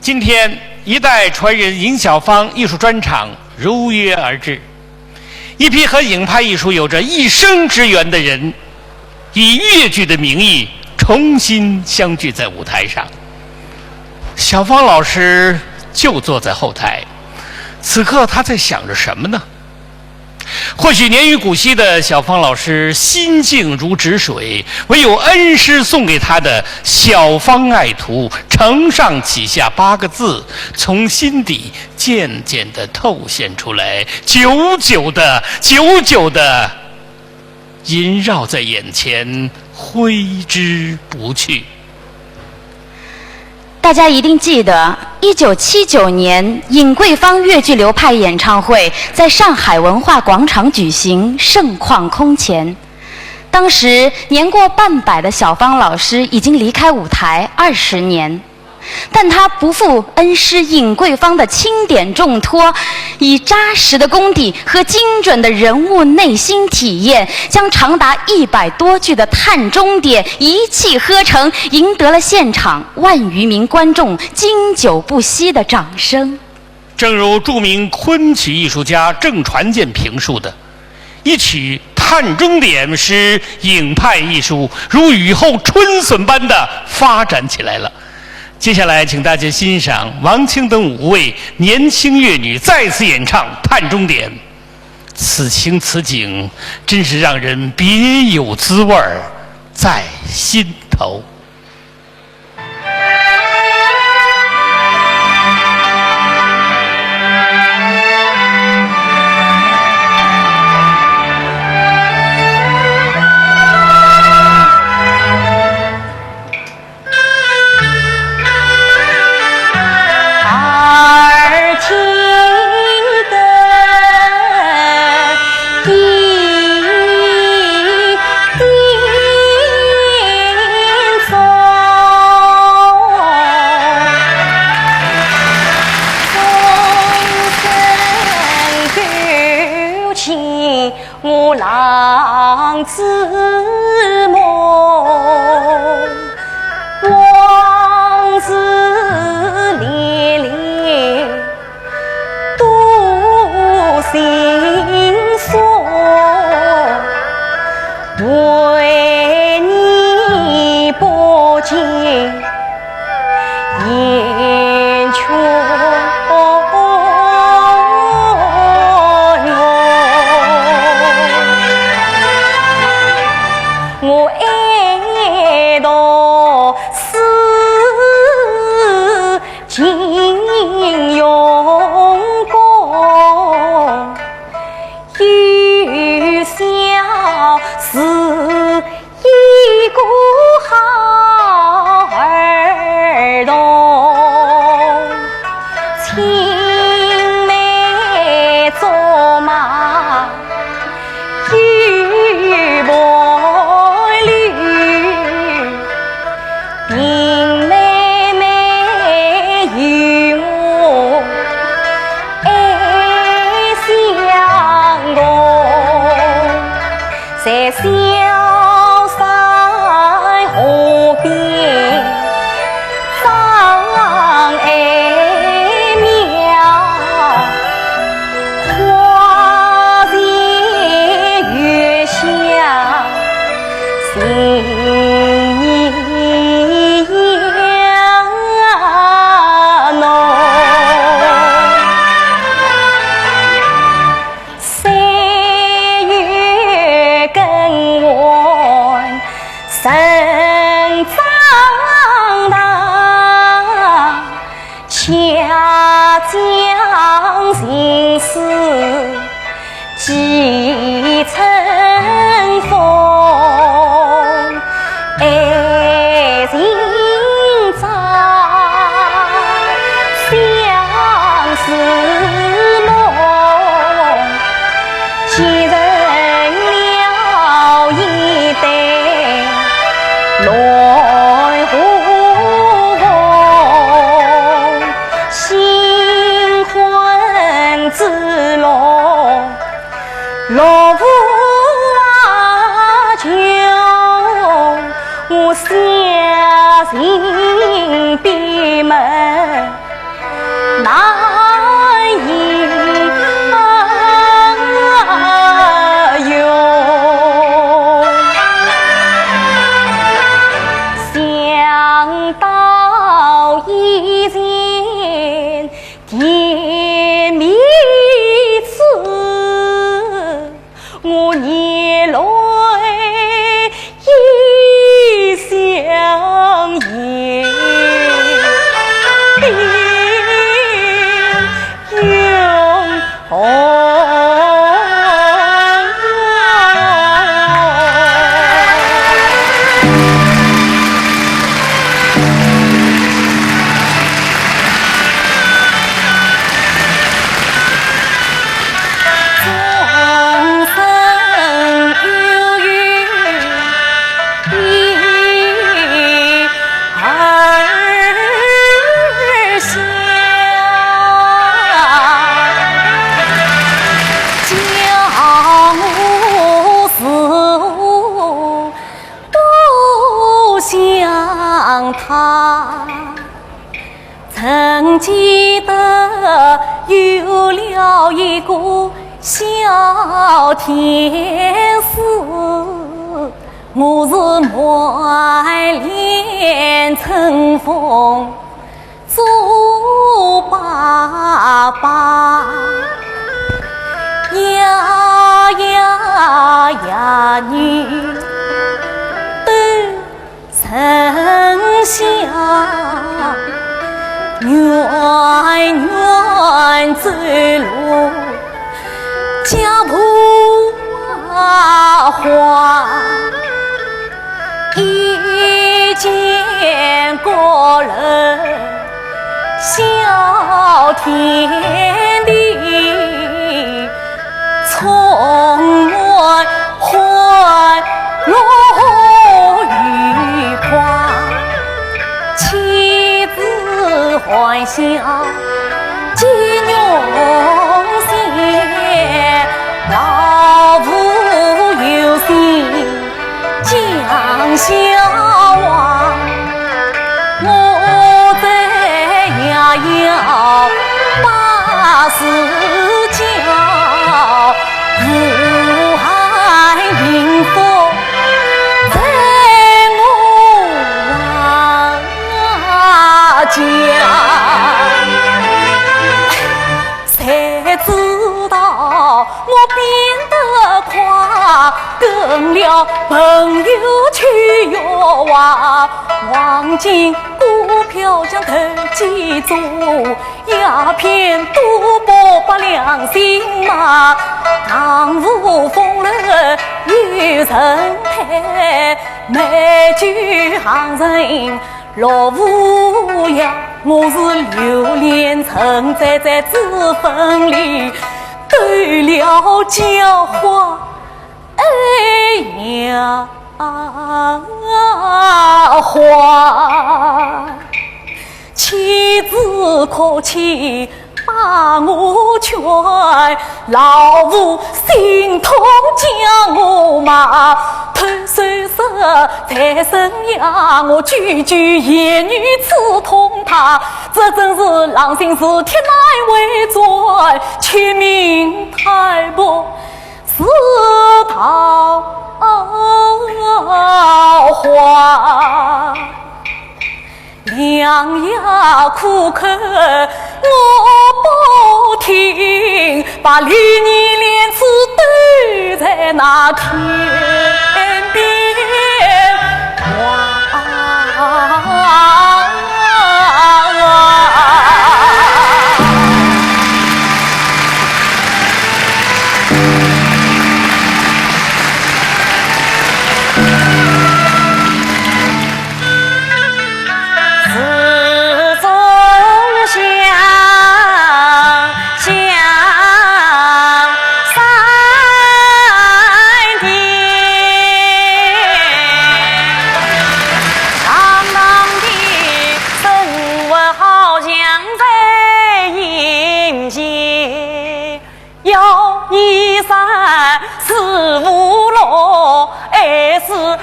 今天，一代传人尹小芳艺术专场如约而至，一批和影派艺术有着一生之缘的人，以越剧的名义重新相聚在舞台上。小芳老师就坐在后台，此刻她在想着什么呢？或许年逾古稀的小芳老师心静如止水，唯有恩师送给她的“小芳爱徒”承上启下8个字，从心底渐渐地透现出来，久久地萦绕在眼前，挥之不去。大家一定记得1979年尹桂芳越剧流派演唱会在上海文化广场举行，盛况空前。当时年过半百的小芳老师已经离开舞台20年，但她不负恩师尹桂芳的钦点重托，以扎实的功底和精准的人物内心体验，将长达100多句的探中点一气呵成，赢得了现场万余名观众经久不息的掌声。正如著名昆曲艺术家郑传健评述的，一曲探中点使影派艺术如雨后春笋般的发展起来了。接下来请大家欣赏王清等5位年轻乐女再次演唱《探中点》，此情此景真是让人别有滋味在心头。相信闭门一个小天使，我是满脸春风做爸爸，呀呀呀女都成乡，远远走路家破花，一见过人小天地，从来欢乐愉快，妻子欢笑结良心，老父有心将小王，我在也要把事教，武汉迎风在我家，才知道我变得快，跟了朋友去游玩，黄金股票将投机做，鸦片赌博把良心骂，唐舞风流有人陪，美酒行人落无恙，我是流连成灾在指缝里对了教化，哎呀花，妻子可气把我劝，老父心痛将我骂，偷手手才生呀，我句句言语刺痛他，这真是狼心是铁乃为罪，全民太薄是桃花，良药苦口我不听，把绿泥莲子堆在那天边望。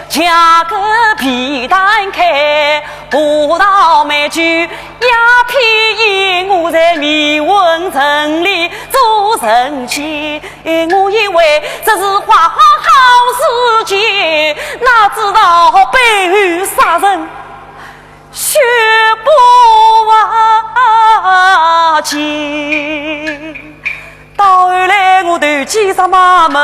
价格皮蛋开，葡萄美酒鸦片烟，我在迷魂城里做神仙。我以为这是花花好事情，哪知道背后杀人血不瓦解。到后来我头记什么没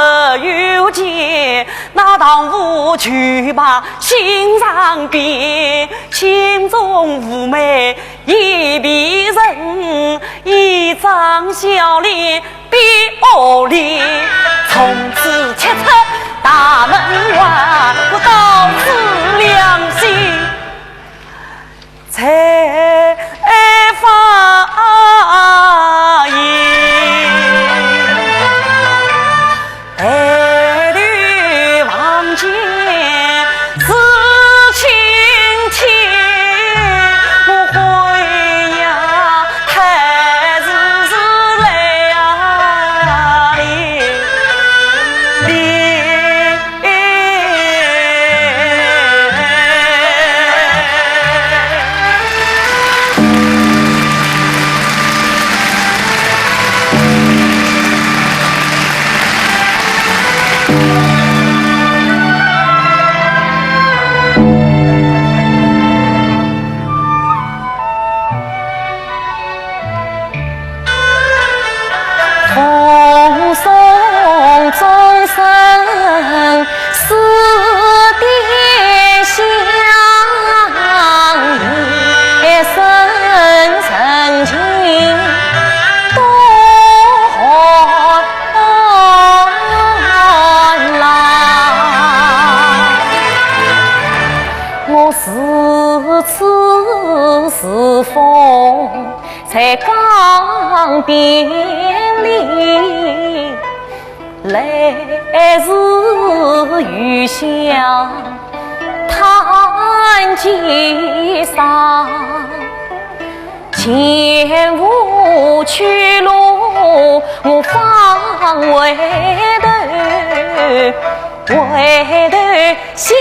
有见，那唐舞去把心上边，心中妩媚一笔人，一张笑脸比恶脸，从此切出大门外，我到此良心才发言。年里，来自余香叹几声，前无去路我方回头，回头相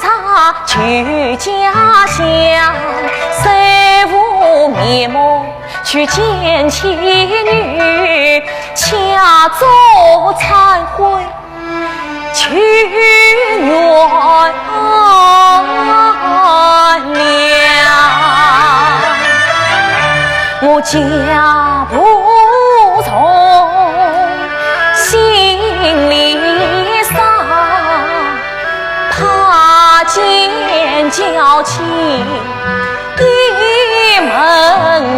差去家乡，虽无面目去见妻女，恰作忏悔去原谅。我家不从心里伤，怕见娇妻一门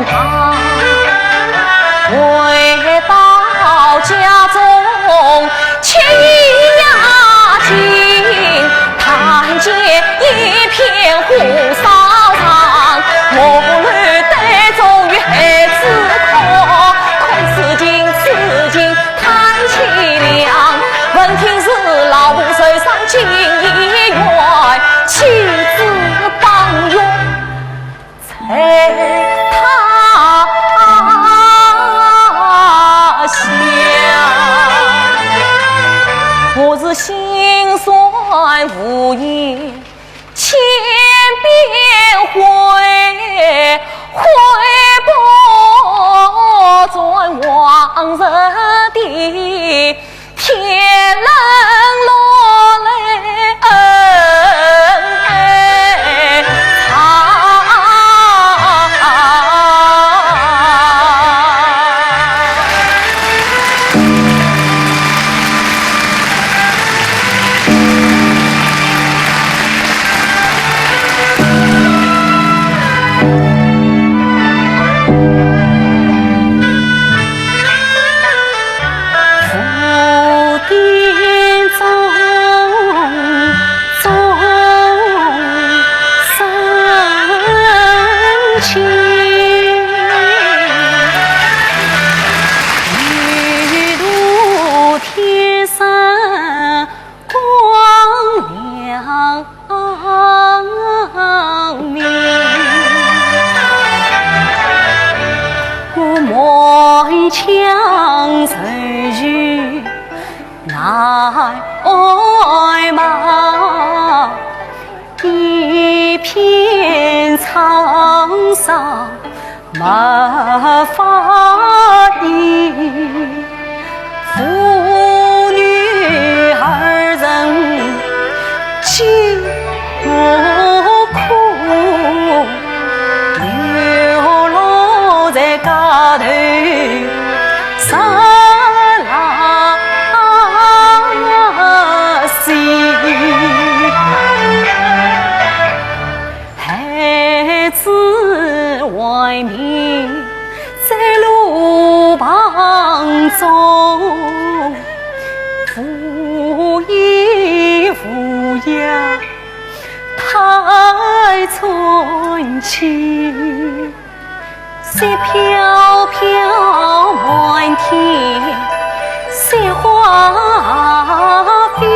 旁，回到家中去呀进，看见一片火烧场，我对中于孩子空此境叹凄凉，闻听是老母手上进医院，妻子帮用在他乡，我是心酸无言，千遍回不转往日的天冷落泪爱马，一片沧桑没法医，妇女二人尽我苦，流落在家头孩子外面在路旁中，扶一扶呀太寸情，雪飘飘满天，雪花飞，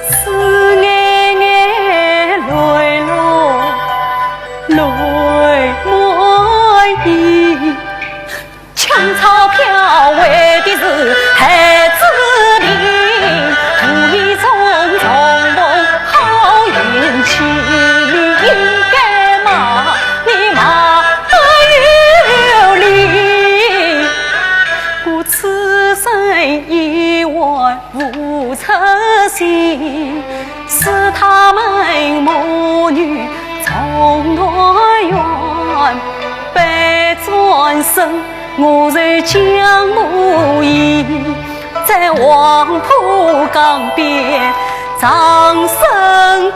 思眼眼泪落，泪满衣，抢钞票为的是孩子命，无意中重逢好运气，应该骂你骂得有理，我此生意外无出息，是他们母女从来远，被转身我在江母仪，在黄浦江边掌声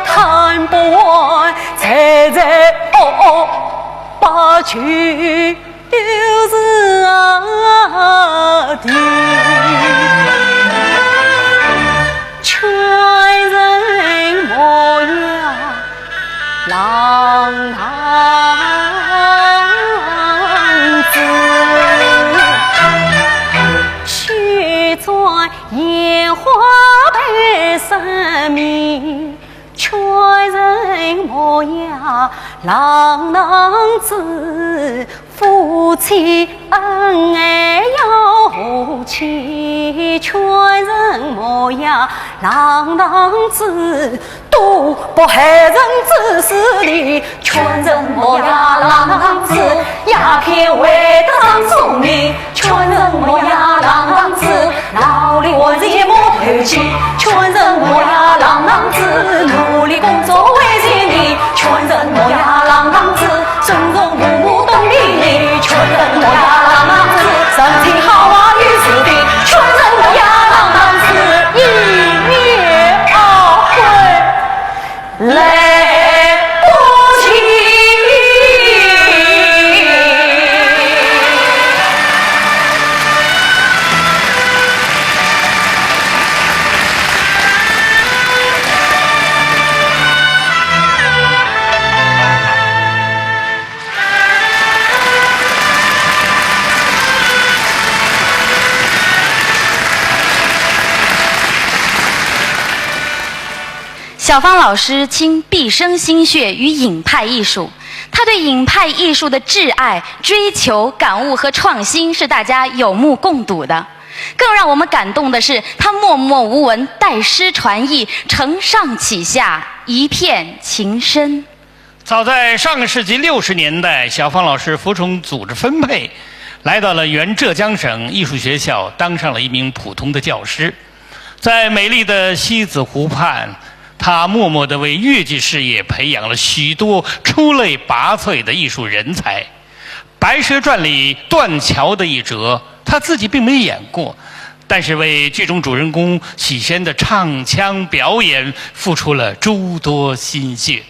叹不完，才在把去就是的劝人模样浪荡郎子，夫妻恩爱要夫妻，劝人莫呀郎子，都不害人之事理，劝人莫呀郎子，鸦片为得上聪明，劝人莫呀郎子，劳力我日莫投机，劝人莫呀郎子，努力工作为人民，劝人莫呀郎子，尊重父母懂礼仪，劝人莫呀郎子，身体好啊与子弟，劝人莫呀郎子，一年二回来不及。小芳老师倾毕生心血于影派艺术，他对影派艺术的挚爱、追求、感悟和创新是大家有目共睹的。更让我们感动的是，他默默无闻，代诗传艺，承上启下，一片情深。早在上个世纪60年代，小芳老师服从组织分配，来到了原浙江省艺术学校，当上了一名普通的教师。在美丽的西子湖畔，他默默地为越剧事业培养了许多出类拔萃的艺术人才。《白蛇传》里断桥的一折，他自己并没演过，但是为剧中主人公许仙的唱腔表演付出了诸多心血。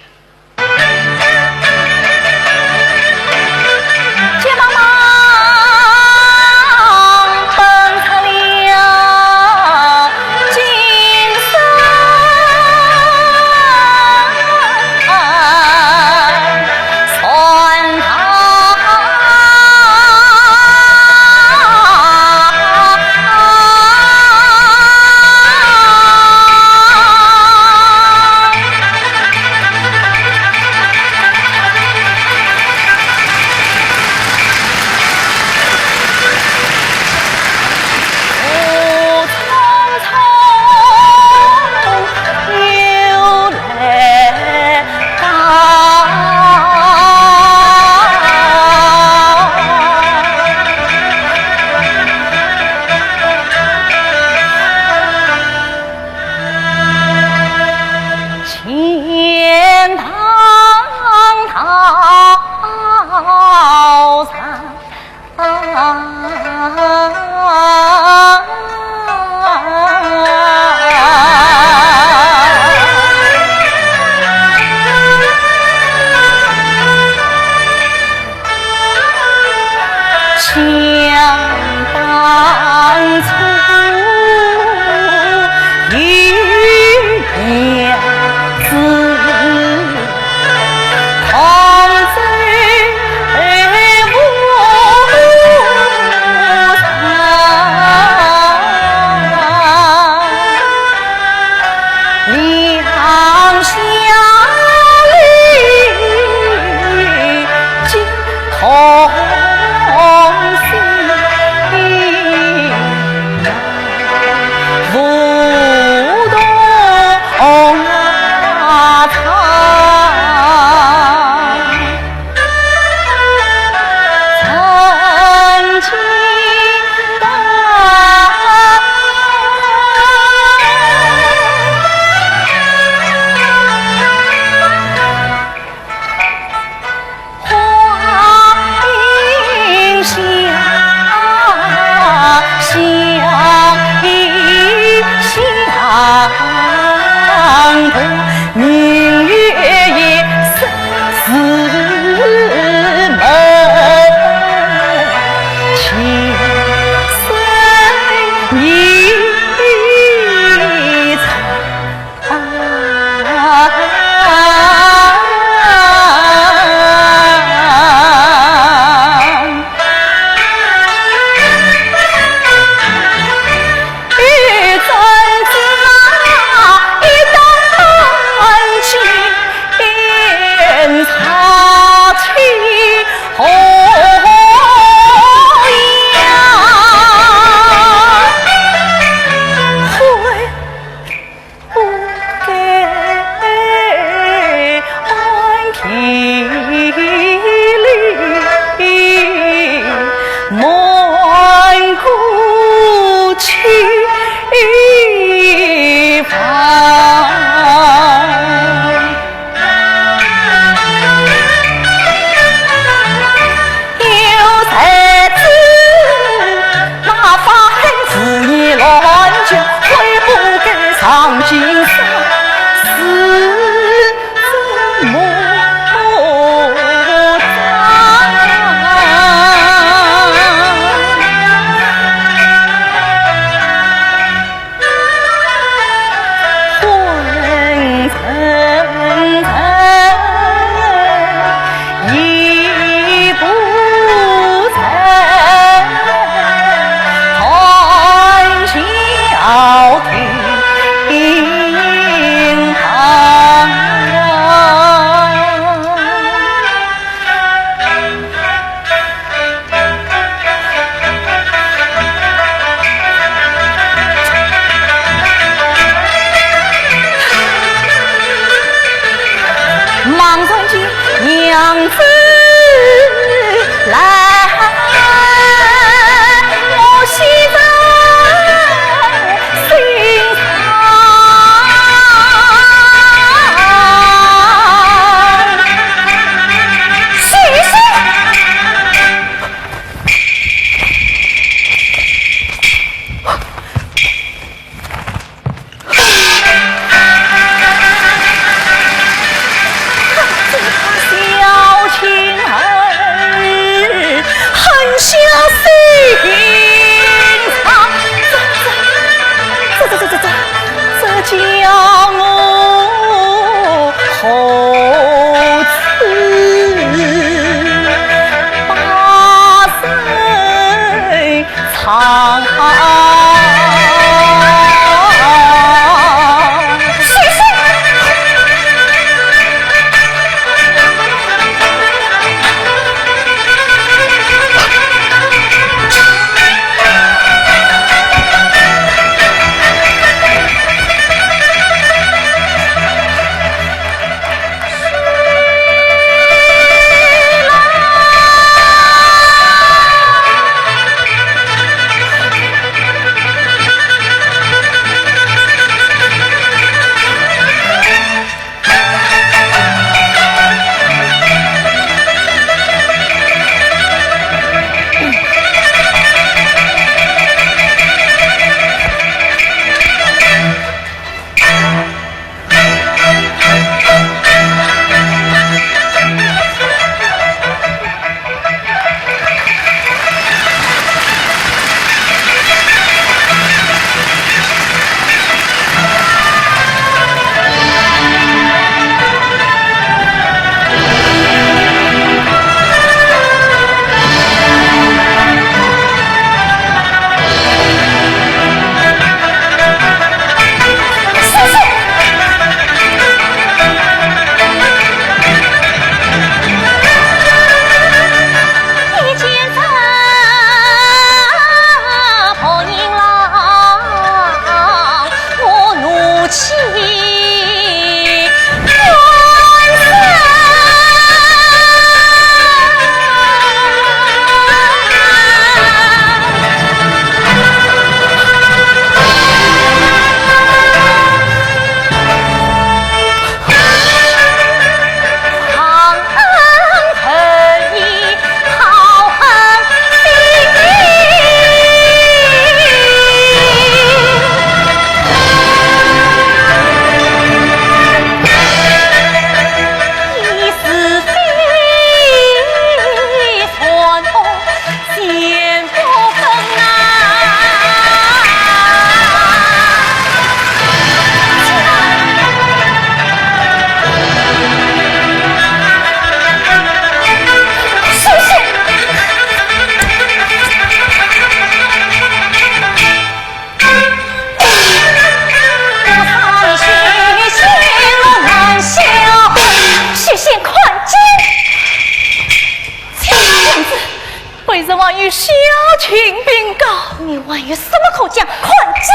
是还有小情禀告，你还有什么可讲？快讲！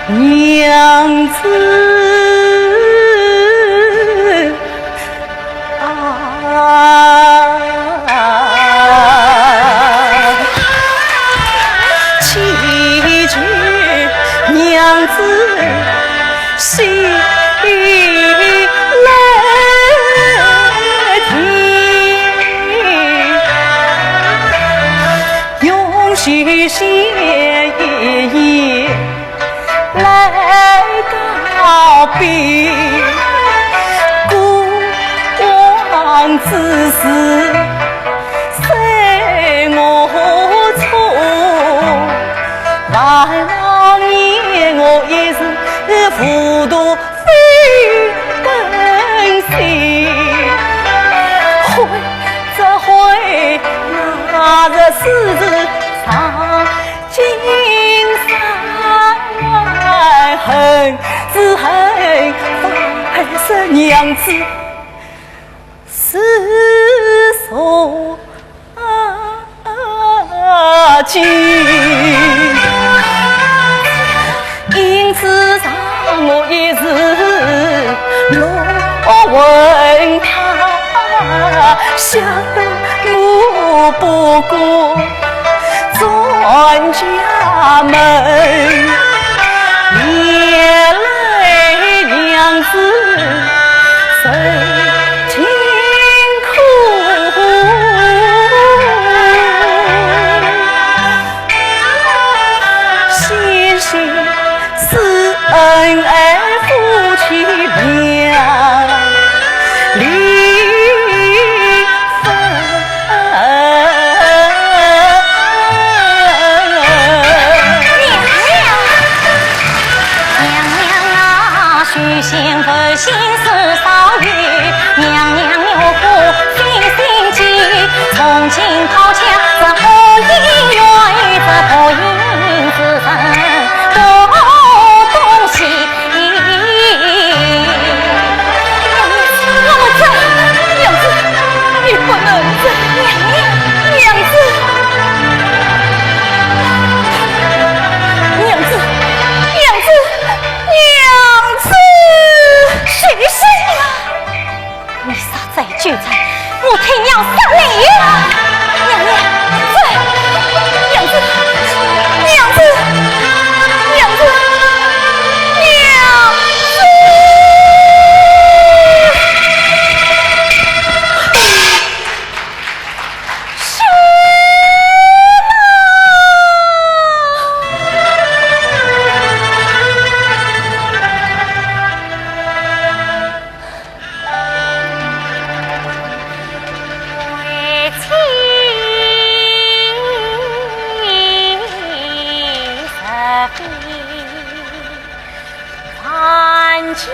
娘子祈求娘子心来听，用许仙爷爷来告别，孤王之事随我错，万王爷我一时糊涂非本心，悔则悔，那日私自上京山，恨只恨反生娘子失所尽，因此让我一时落问他，晓得我不过专家们，夜泪娘子谁听苦，心心是恩爱夫妻俩离幸福心事少语，娘娘有福心心急，从今讨强这后姻缘，这后姻之身多东西。娘子，娘子，你不能这样，娘子，娘子，娘子，娘子。谁是你傻在纠缠，我替娘杀你！娘娘，对，娘子，娘子，娘子，娘子！是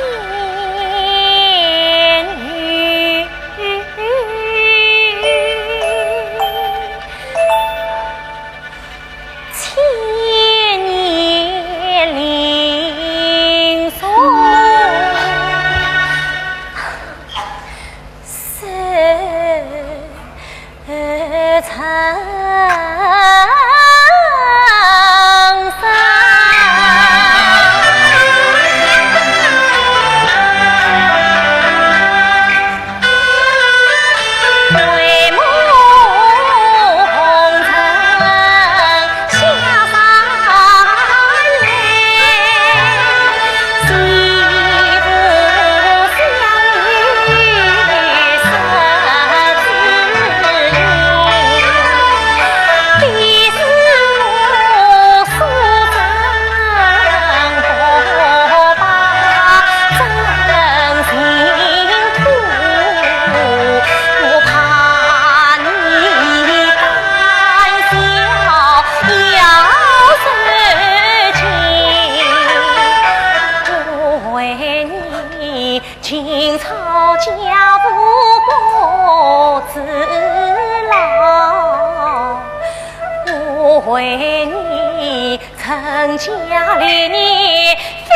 为你曾人家里你非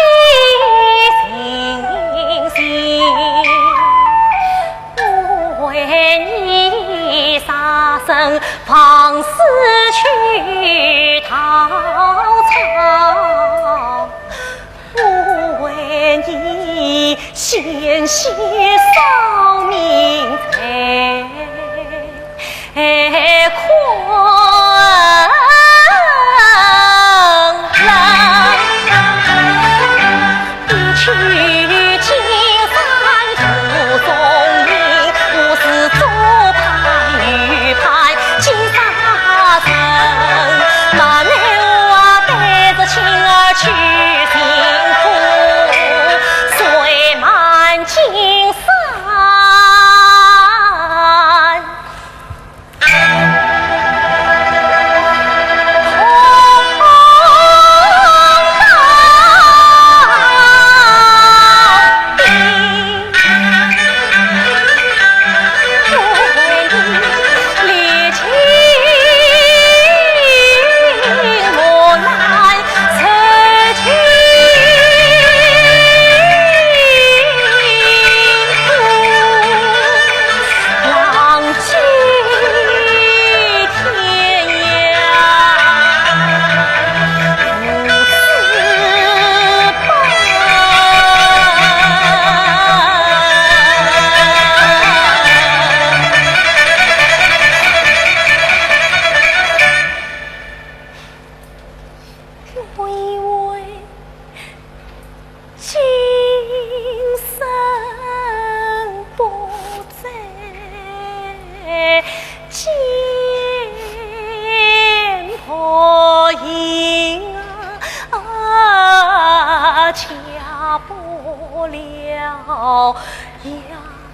信心，我为你杀生放肆去逃藏，我为你献血扫民财，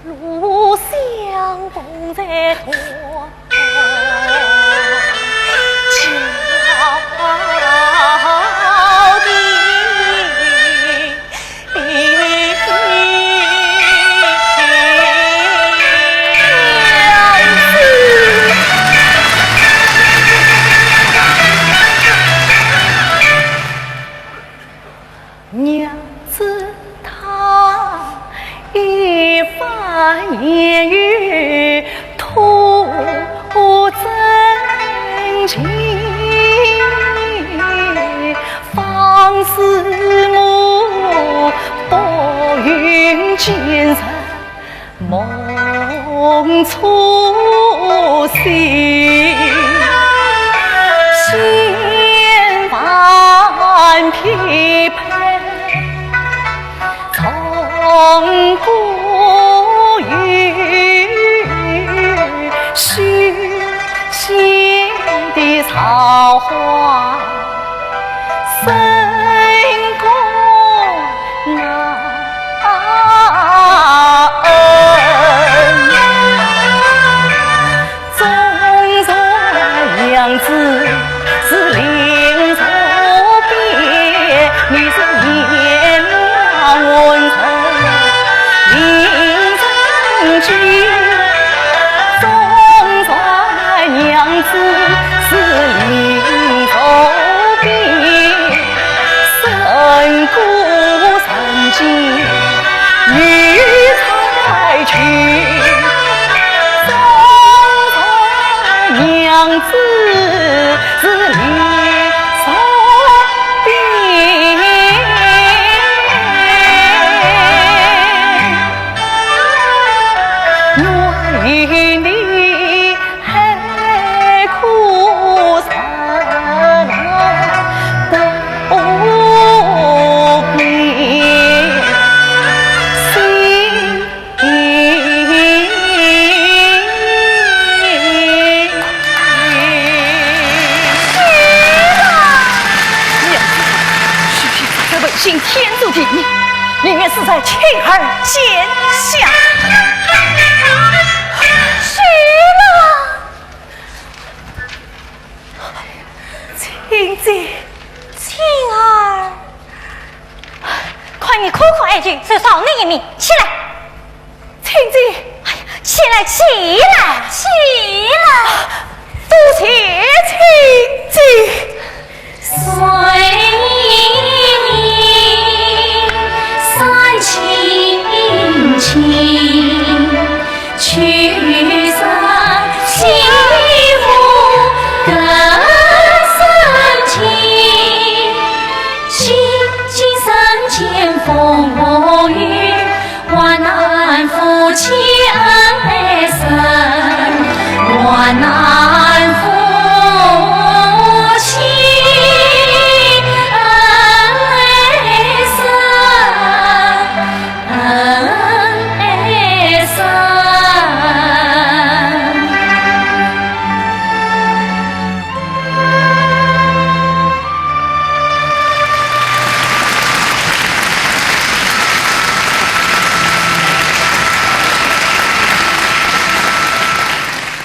路相逢在多娘子她一番言语吐真情，方思母薄云见人梦初醒，千般匹配从不语，虚心的草花深宫种种样子是灵愁别，你是颜良文成临阵句，种种样子是灵愁别，神古神今女才去，种种样子是理所别，为你海枯山都归，心这本性天注定，宁愿死在青儿剑下。青姐，青儿，快你苦苦哀求，至少那一命，起来！青姐，哎呀，起来，起来，起来！多谢青姐，随你。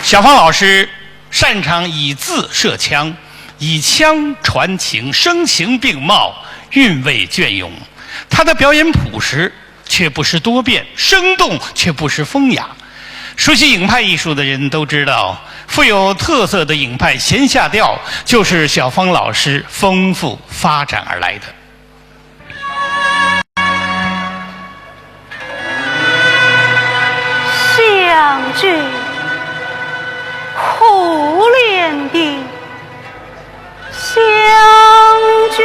小芳老师擅长以字射腔，以腔传情，声情并茂，韵味隽永。她的表演朴实却不失多变，生动却不失风雅。熟悉影派艺术的人都知道，富有特色的影派闲下调就是小芳老师丰富发展而来的。相聚可怜的相聚。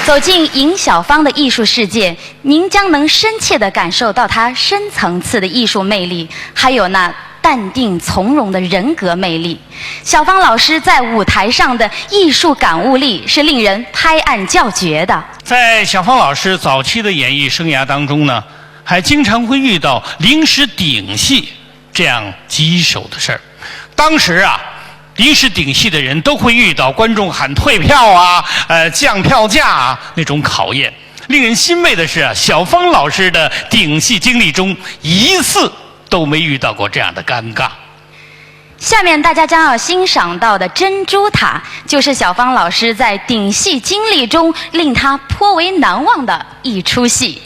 走进尹小芳的艺术世界，您将能深切地感受到她深层次的艺术魅力，还有那淡定从容的人格魅力。小芳老师在舞台上的艺术感悟力是令人拍案叫绝的。在小芳老师早期的演艺生涯当中呢，还经常会遇到临时顶戏这样棘手的事儿。当时啊，临时顶戏的人都会遇到观众喊退票啊、降票价啊那种考验。令人欣慰的是啊，小芳老师的顶戏经历中一次都没遇到过这样的尴尬。下面大家将要欣赏到的《珍珠塔》，就是小芳老师在顶戏经历中令她颇为难忘的一出戏。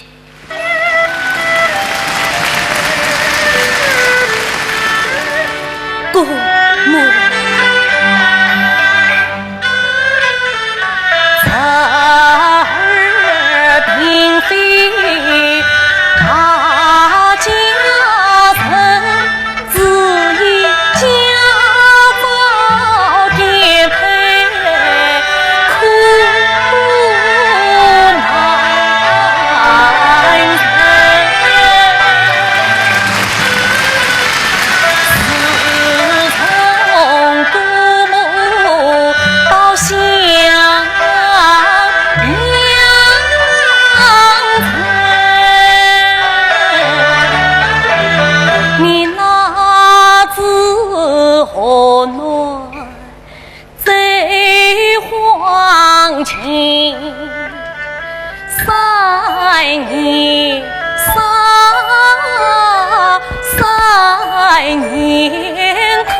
故母侧耳并非大家曾，自以家宝颠沛，苦难从故母到襄阳你那子何暖贼黄情3年3年退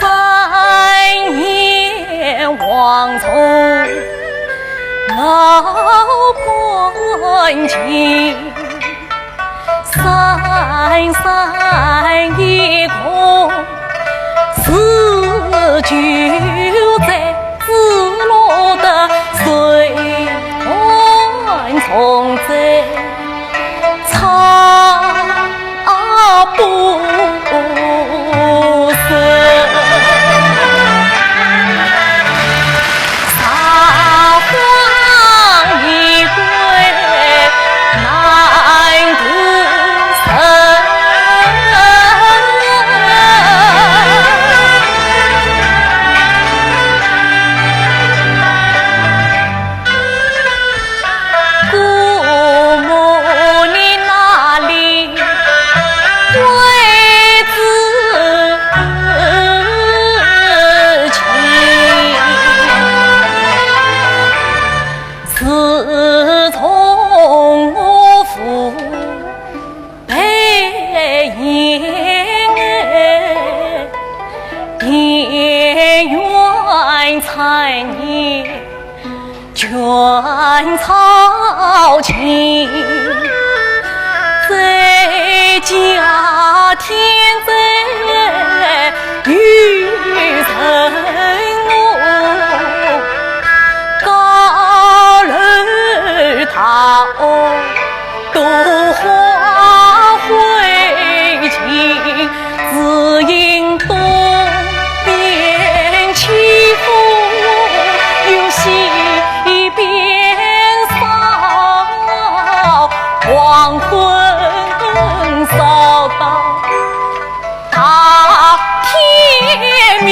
3年王从老国温情，山山一空，此就在自落的随团从在草不色。卷草青，在家天在雨成我，高楼塔都花灰烬，只因东边起风有西黄昏扫到大天明，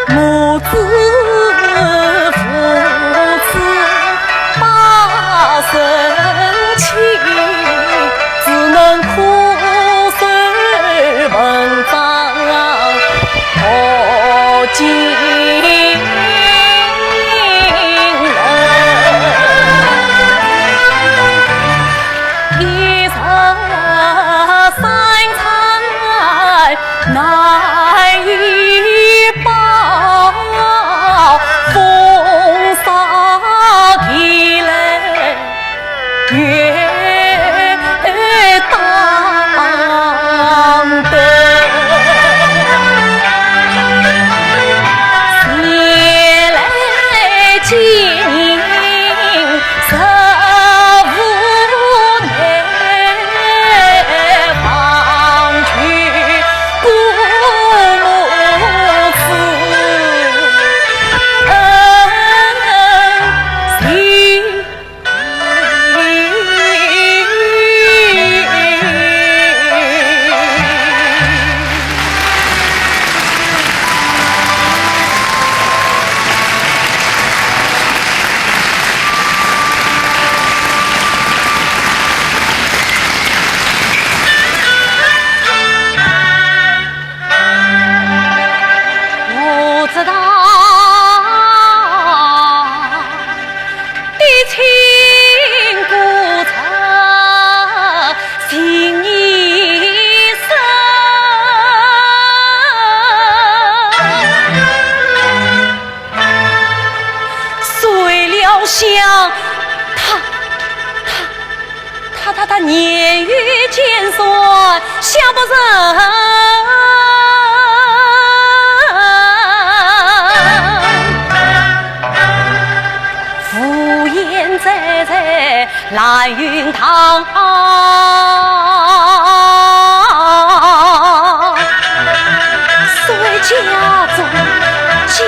母子父子把深情，只能苦守文章何尽。难以报，风沙地来月当灯，夜来静他年逾千岁，想不成。敷衍在蓝云堂，随家中见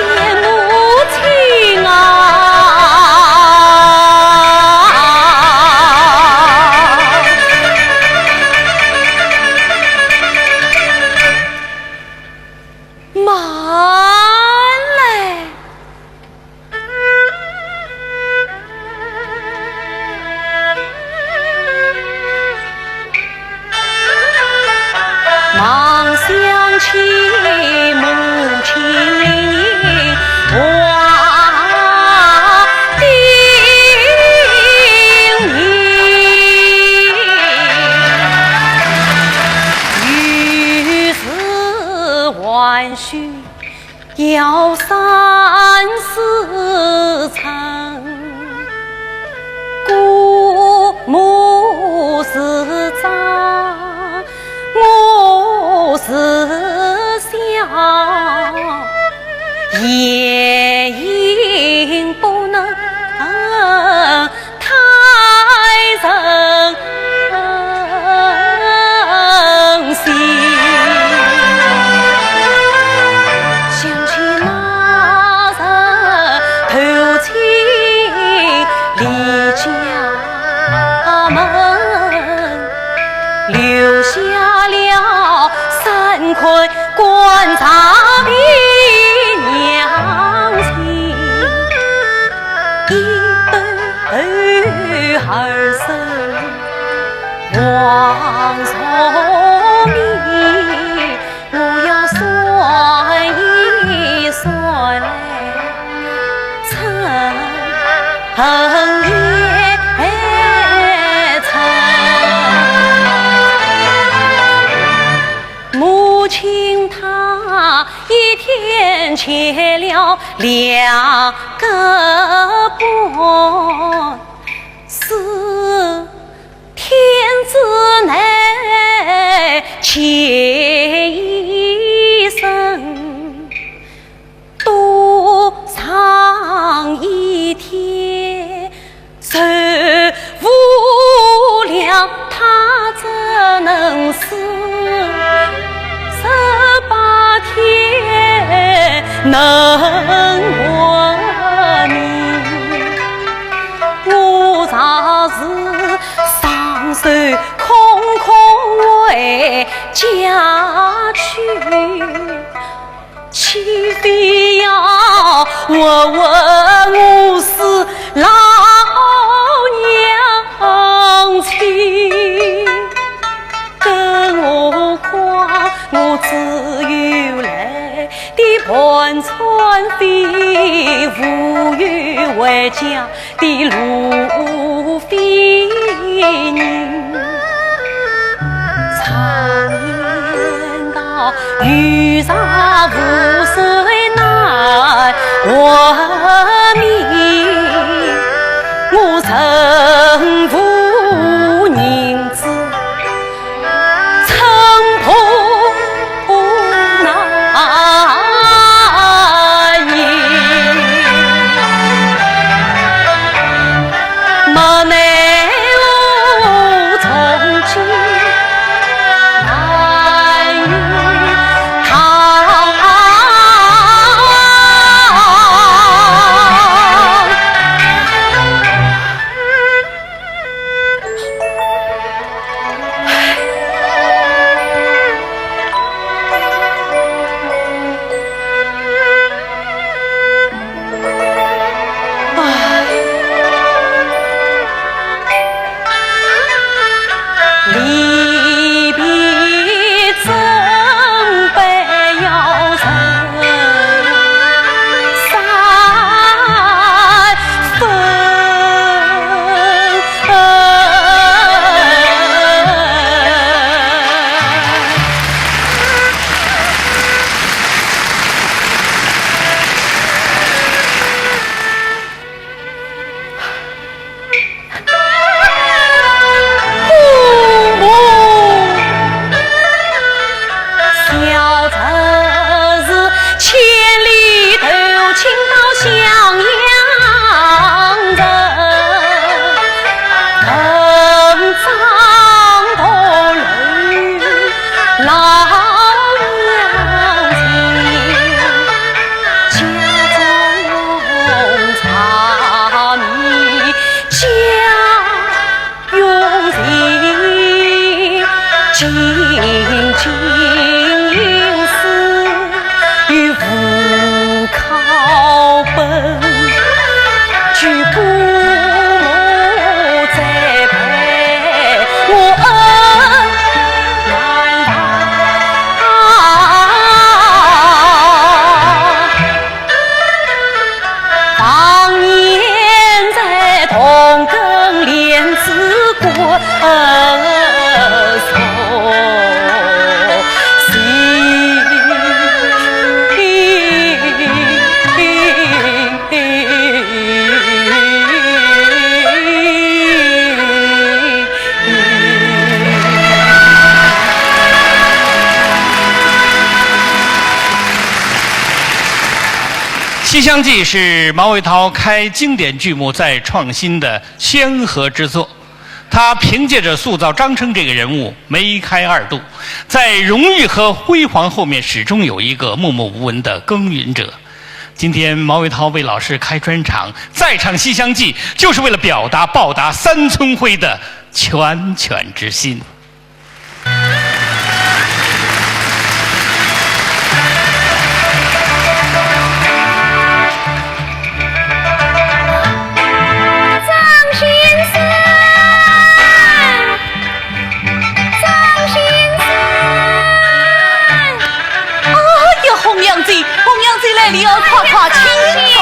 母亲想起母亲话叮咛，于是万绪要三思成。夜莺不能太人心。想起那人偷情离家门，留下了3捆棺材的娘亲，一对儿孙望聪明，我要算一算来成月成。母亲她一天切了2个半，4天之内切一声，多上一天受不了，他怎能死？18天能活命，我早是双手空空回家去，岂非要问我是老娘亲？更何况我只有来的盘川飞，无有回家的路飞人。常言道，遇上无水难活命，我曾无人知。西厢记》是毛伟涛开经典剧目再创新的先河之作。他凭借着塑造张生这个人物梅开二度，在荣誉和辉煌后面始终有一个默默无闻的耕耘者。今天毛伟涛为老师开专场，再唱《西厢记》，就是为了表达报答三村辉的拳拳之心。你要夸夸亲手。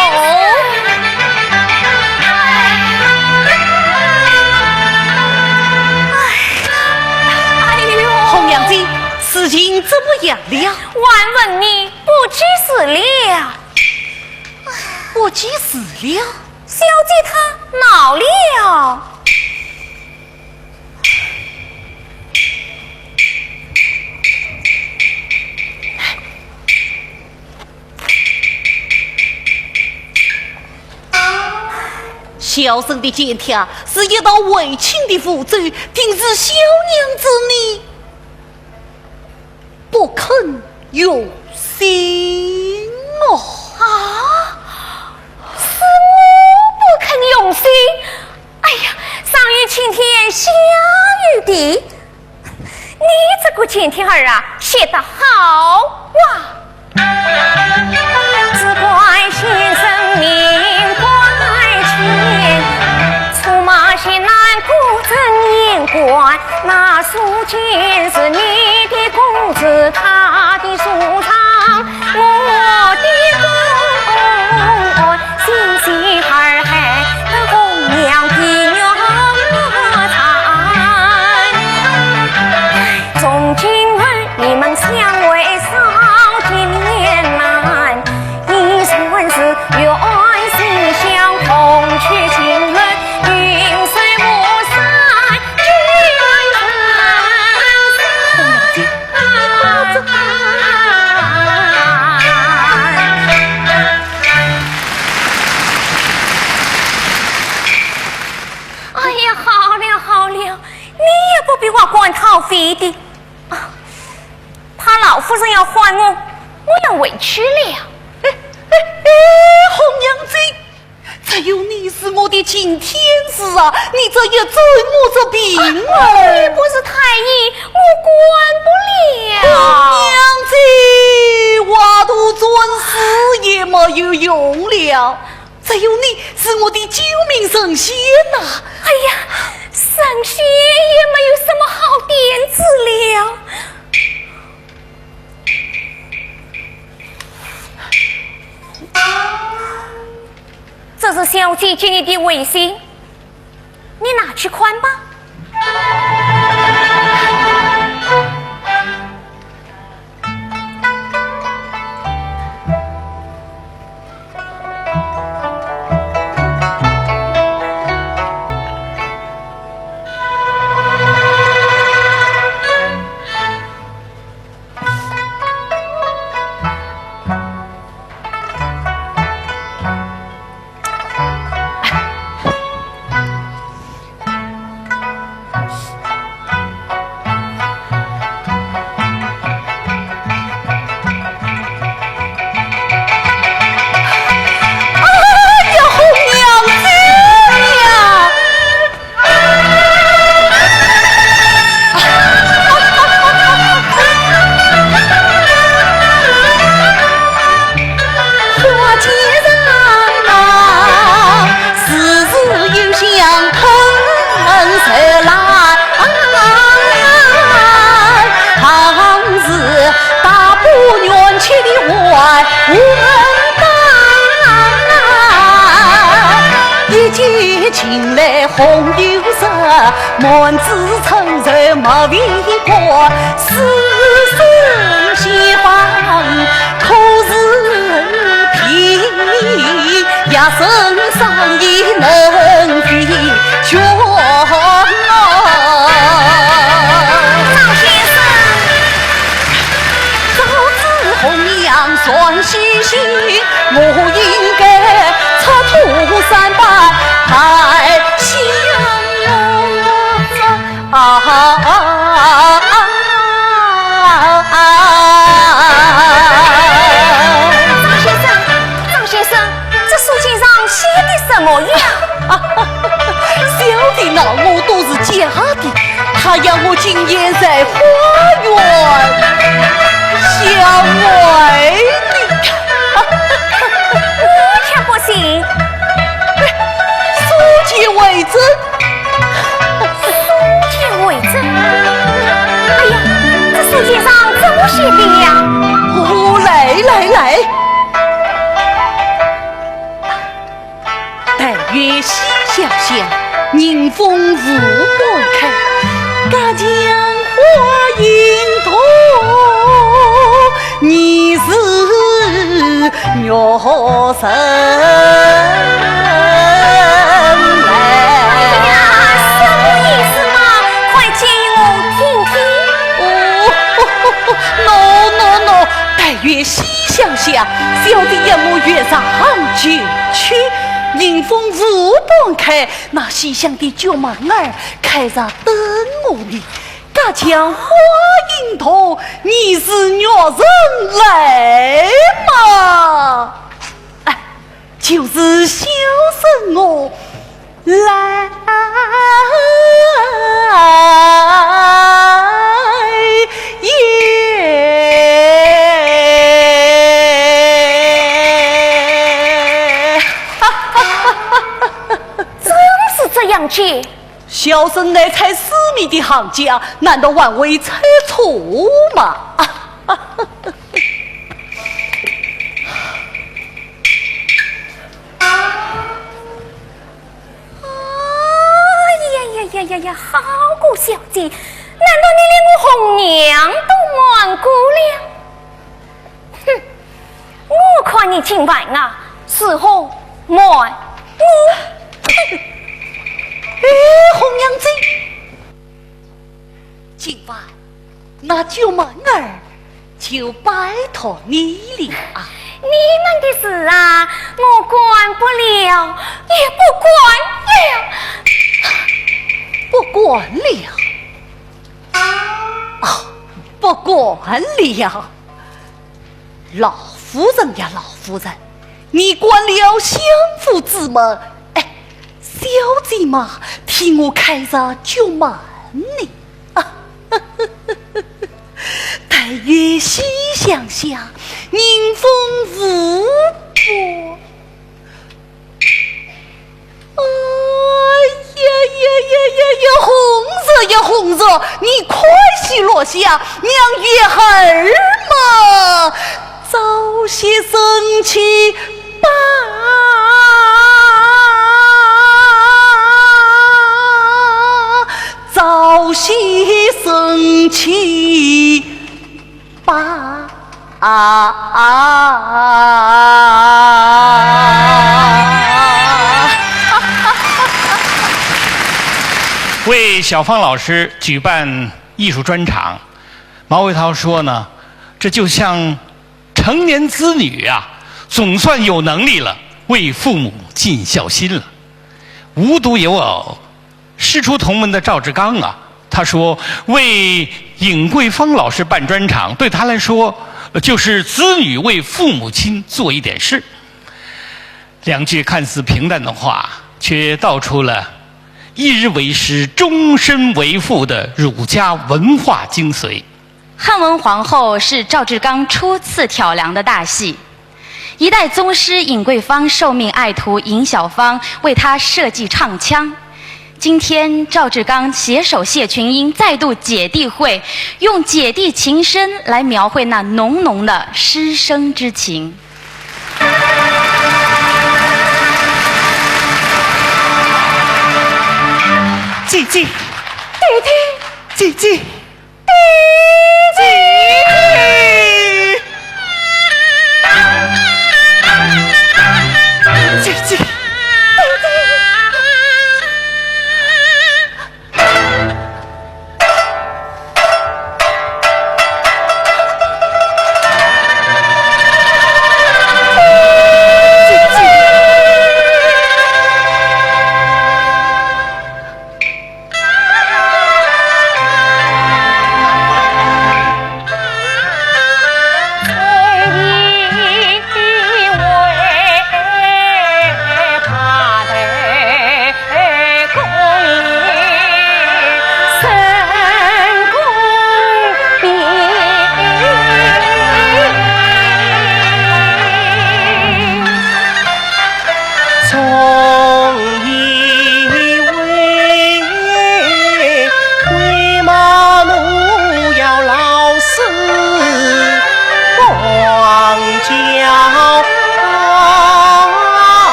哎呦，红娘子，事情怎么样了？万问你不知死了，不知死了，小姐她恼了。小生的见帖是一道为亲的符咒，平时小娘子你不肯用心哦。啊，是我不肯用心。哎呀，上雨晴天，下雨地，你这个见帖儿啊，写得好哇！只怪先生命怪浅，出马些难顾真眼观，那书签是你的公子，他的书藏我的公，心细儿还那红娘的娘残，从今儿你们相为少几年难，一算是缘心相同，去情人云水不散，君哎呀，好了好了，你也不必我管讨费的啊！怕老夫人要还我，我要委屈了。红娘子，只有你是我的亲天子啊！你这一嘴我这病啊！你不是太医，我管不了。红娘子，挖土钻石也没有用了，只有你是我的救命神仙呐！哎呀，神仙也没有什么好点子了。这是小姐给你的微信，你拿去看吧。近来红油色，满纸成愁没为过，世生希望，可是偏也身上已能比穷。张先生，早知红娘算细心，我应张先生，这书签上写的什么呀？小弟那我都是假的，他要我今夜在花园相会你。我却不信。书签为证。书签为证。哎呀，这书签上怎么写的呀？哦，来，但愿喜相向，迎风无半开，家乡花影多，你是鸟神来。什么意思嘛？快解我听听。no，但愿喜相向，小弟也莫月上就去。迎风无半开，那西厢的旧门儿开着等我呢。家乡花影头，你是鸟人来嘛？哎，就是小生我来这样去，小生乃才私密的行家，难道万为猜错吗？呀，好姑小姐，难道你连我红娘都忘过了？哼，我看你今晚啊，是何瞒我？红娘子，今晚那九门儿就拜托你了啊！你们的事啊，我管不了，也不管了，不管了啊，不管了。老夫人呀，老夫人，你管了相夫之门，哎，小姐嘛，替我开着九门呢。但愿喜相向，迎风无波。红着，你快些落下，娘月儿嘛，早些生气吧。早些生气吧。为小芳老师举办艺术专场，毛维涛说呢，这就像成年子女啊，总算有能力了，为父母尽孝心了。无独有偶，师出同门的赵志刚啊，他说为尹桂芳老师办专场，对他来说就是子女为父母亲做一点事。两句看似平淡的话，却道出了一日为师，终身为父的儒家文化精髓。汉文皇后是赵志刚初次挑梁的大戏，一代宗师尹桂芳受命爱徒尹小芳为他设计唱腔。今天赵志刚携手谢群英再度姐弟会，用姐弟情深来描绘那浓浓的师生之情。姐姐，弟弟，姐姐，弟弟，姐姐。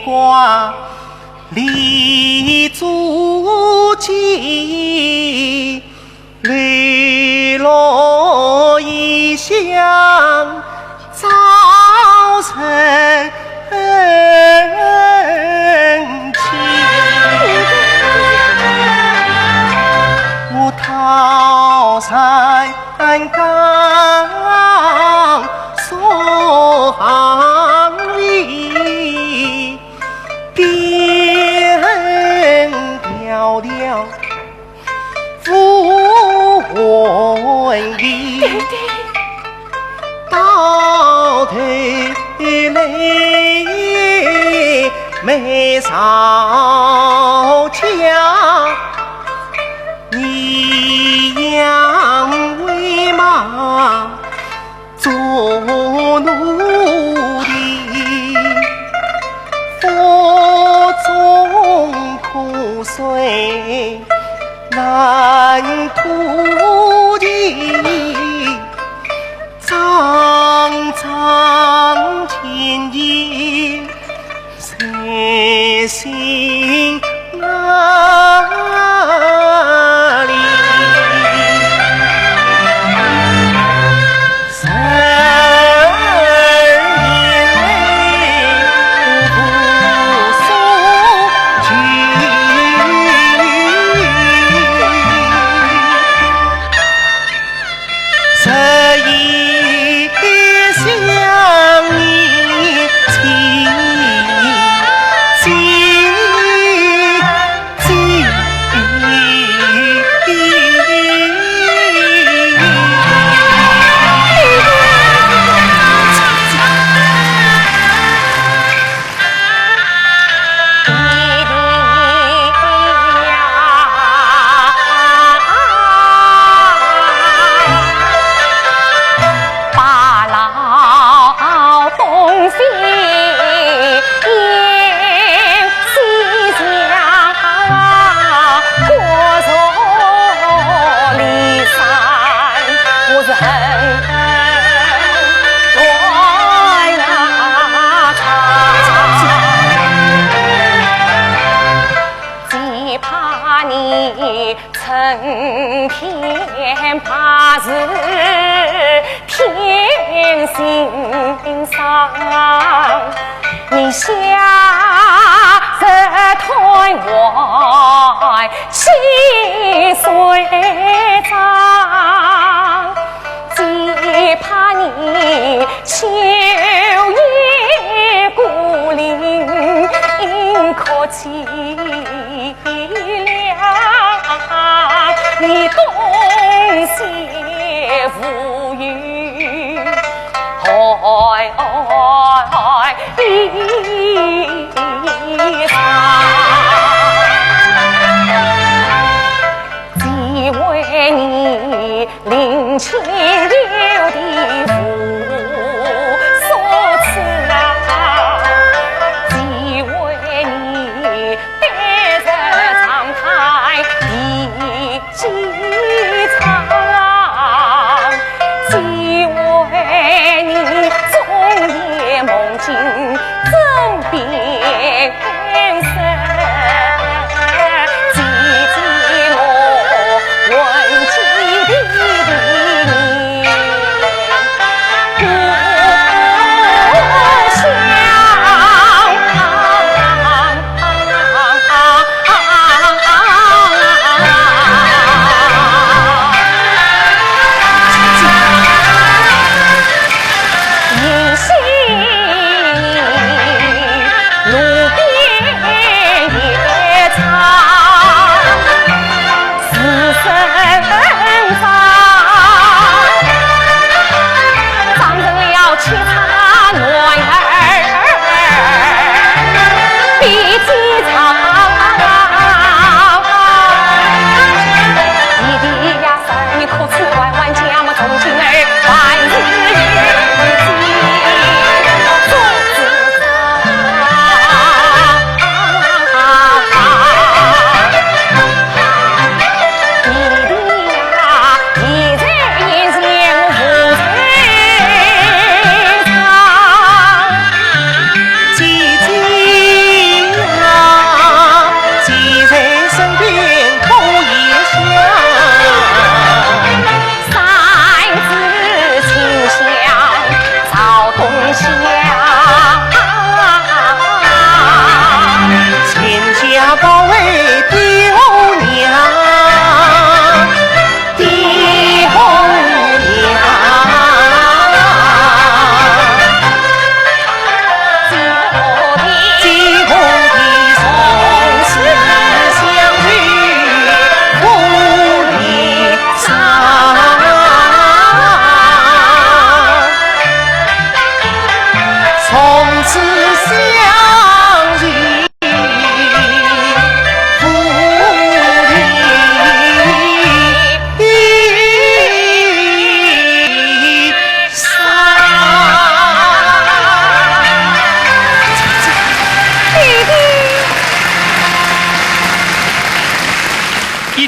挂立足迹，泪落异乡早晨起。我桃山岗送行李，边调调不回忆，到头来没少家。你养为马做奴隶，腹中苦水难吐的，苍苍天意谁心哪里？成天怕是天心上，你下日台外溪水涨，只怕你秋夜孤零可凄你东西无语，哀离伤，只为你领情留的福所赐啊，只为你带着长台机场，只为你终夜梦境枕边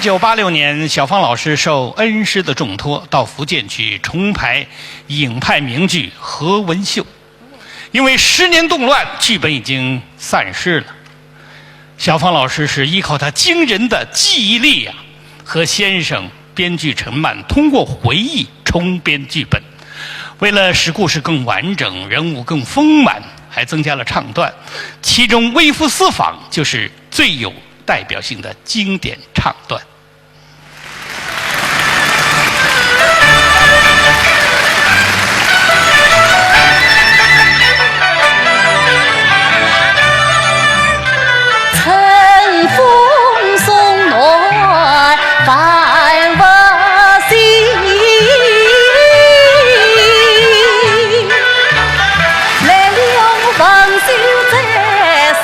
1986年，小芳老师受恩师的重托，到福建去重排影派名剧《何文秀》。因为10年动乱，剧本已经散失了。小芳老师是依靠她惊人的记忆力呀，和先生编剧陈曼通过回忆重编剧本。为了使故事更完整，人物更丰满，还增加了唱段，其中《微服私访》就是最有代表性的经典唱段。春风送暖繁华心，来了王秀在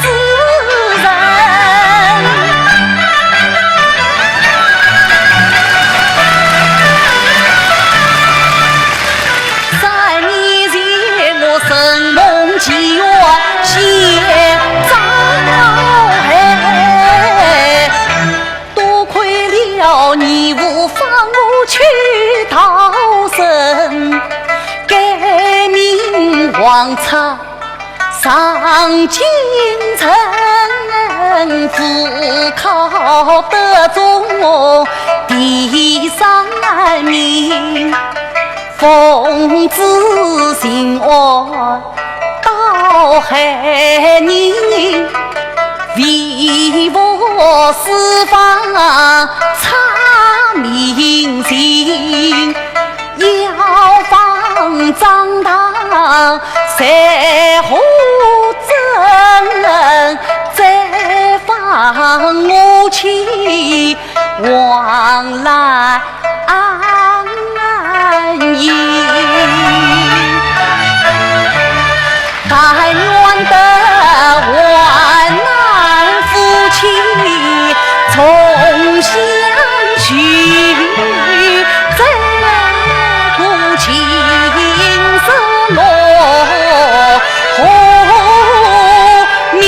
世人，3年前我生梦奇缘现早黑，多亏了你无放我去逃生，改名黄草上京城，赴考得中第3名，奉旨行案到海宁，为我私访查明情，要放张堂才获真，再放我去往来安逸。但愿得万难夫妻重相聚，再苦情色落何明。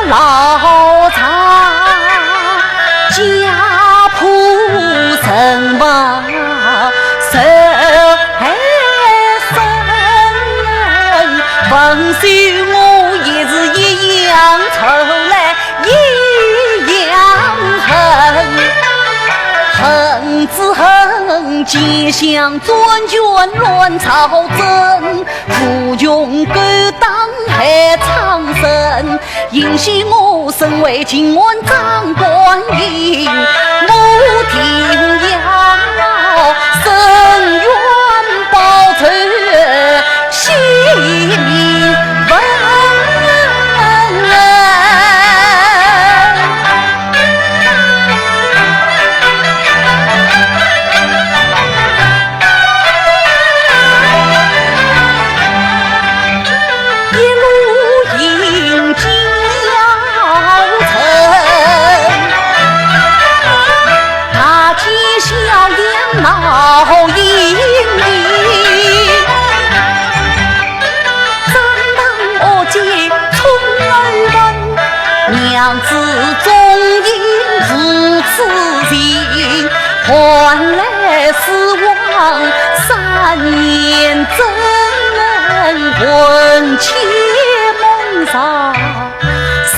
老茶家谱成王受害生，文秀我也是一样仇来一样恨，恨只恨奸相专权乱朝政，富穷勾当害苍生，应许我身为今晚长官印，我定要伸冤报仇，洗民愤。闹盈盈，正当我见聪儿问，娘子终因如此情，换来失望3年真魂牵梦绕，是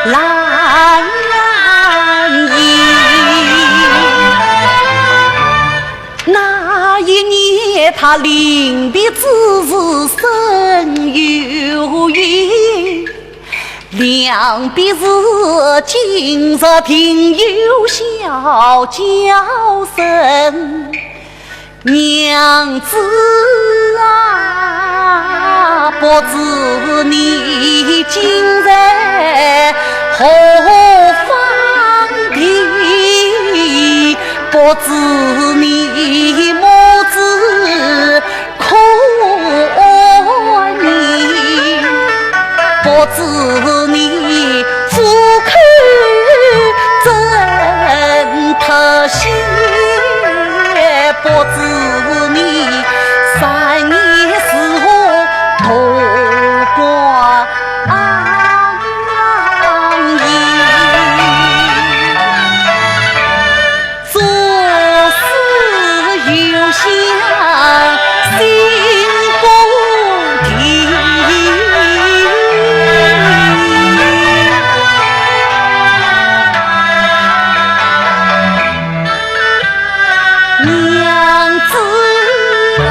难移。那一年他临别之时深有意，两别时今日听有小叫声，娘子啊，不知你今在何方地，不知你母子苦不知你苦口真特些，不知你3年是我渡过做事有想心不停，娘子啊，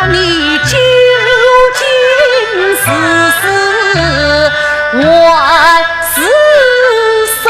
你究竟是万世生？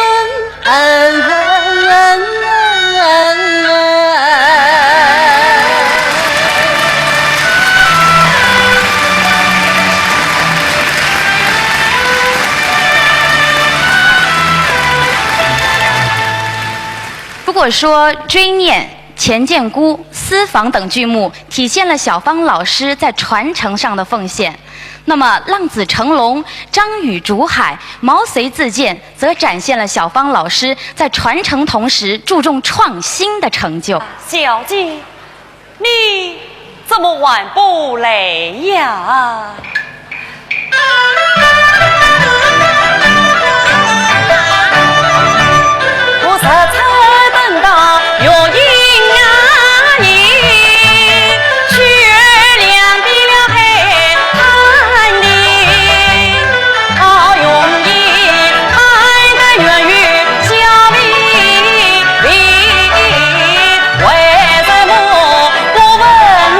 如果说追念、钱建姑、私房等剧目体现了小芳老师在传承上的奉献，那么浪子成龙、张宇竹海、毛遂自荐则展现了小芳老师在传承同时注重创新的成就。小姐，你怎么晚不来呀？我实在等到有阴阳眼，雪亮比了黑暗的，好容易爱得远于小离为什么我问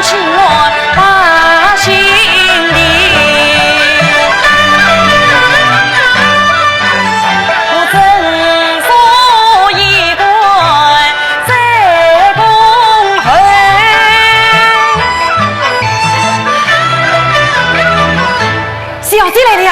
起来把心里？我真说一段再公会，小姐来了呀！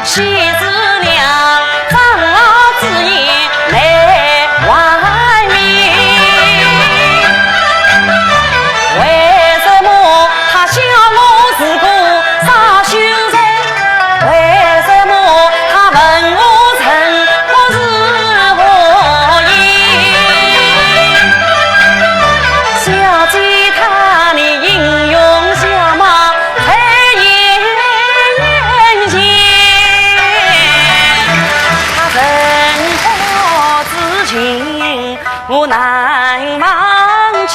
妻子俩长老之言来外面，为什么他小我自古少修人？为什么他问我曾我是何意？小姐她的英勇相貌在眼前，他生活之情我难忘记，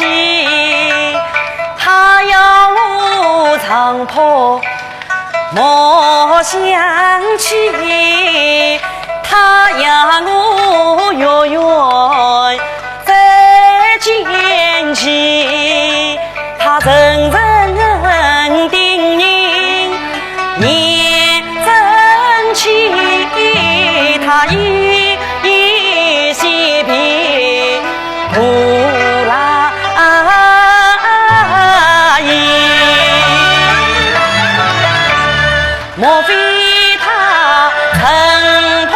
他要我长坡莫想起，他要我远远再见起，他真正叮咛念真情，他依依惜别不来意，莫非他曾颇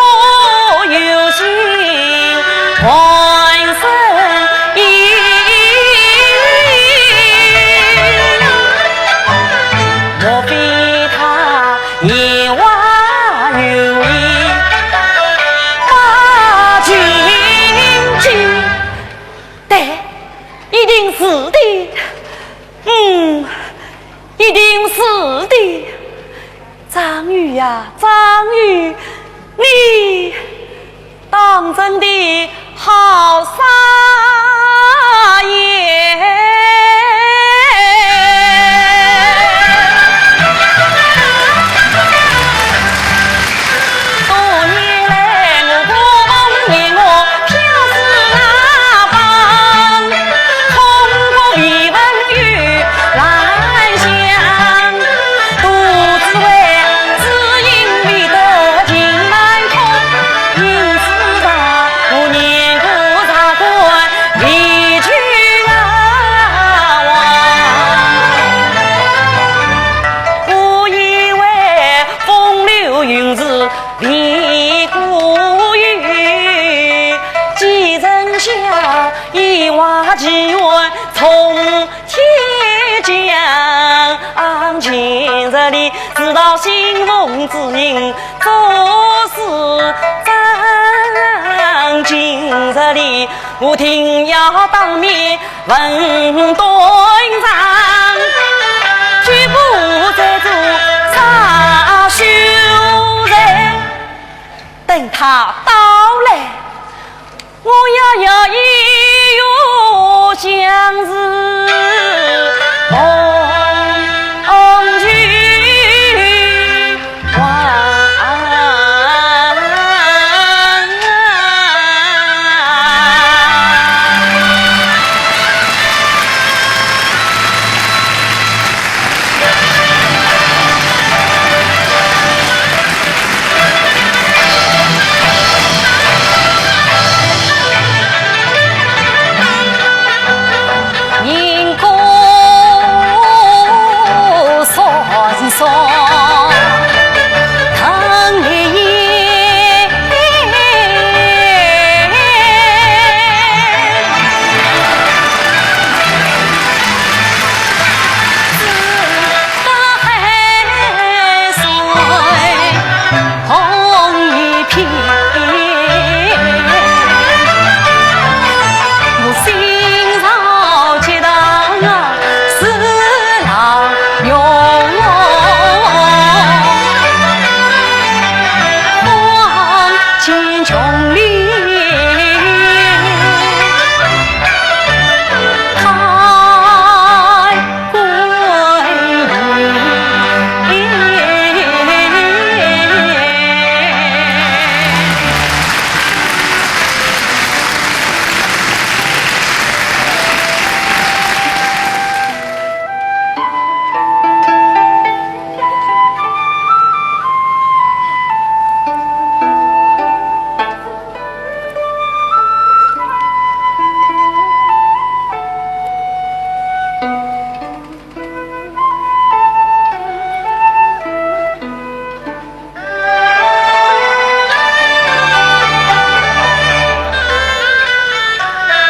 有心还生意？莫非他言话有意把君拒？对，一定是的，一定是的。张宇呀，张宇，你当真的好傻眼。多年来我风年我飘逝那方，通过笔文语来想，都只为只因为得情难通，因此吧我年过茶馆离去啊。今日里知道兴风之音，做事正。今日里我定要当面问对账，绝不再做傻羞人。等他到来，我也要一月相思同去还。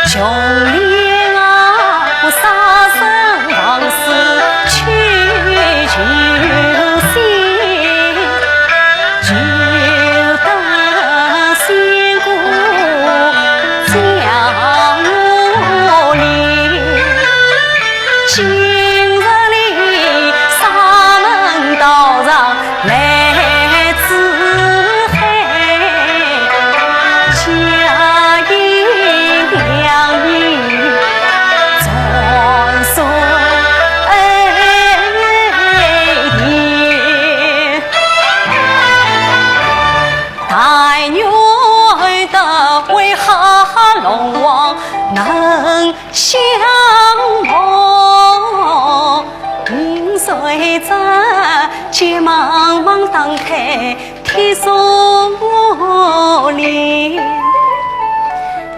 兄弟啊，我杀生忘事去就心，就等仙姑降我临。今日里沙门道上来自海，家营两人传说恩义，大女的为哈龙王能相逢，云水着急忙忙打开天松林。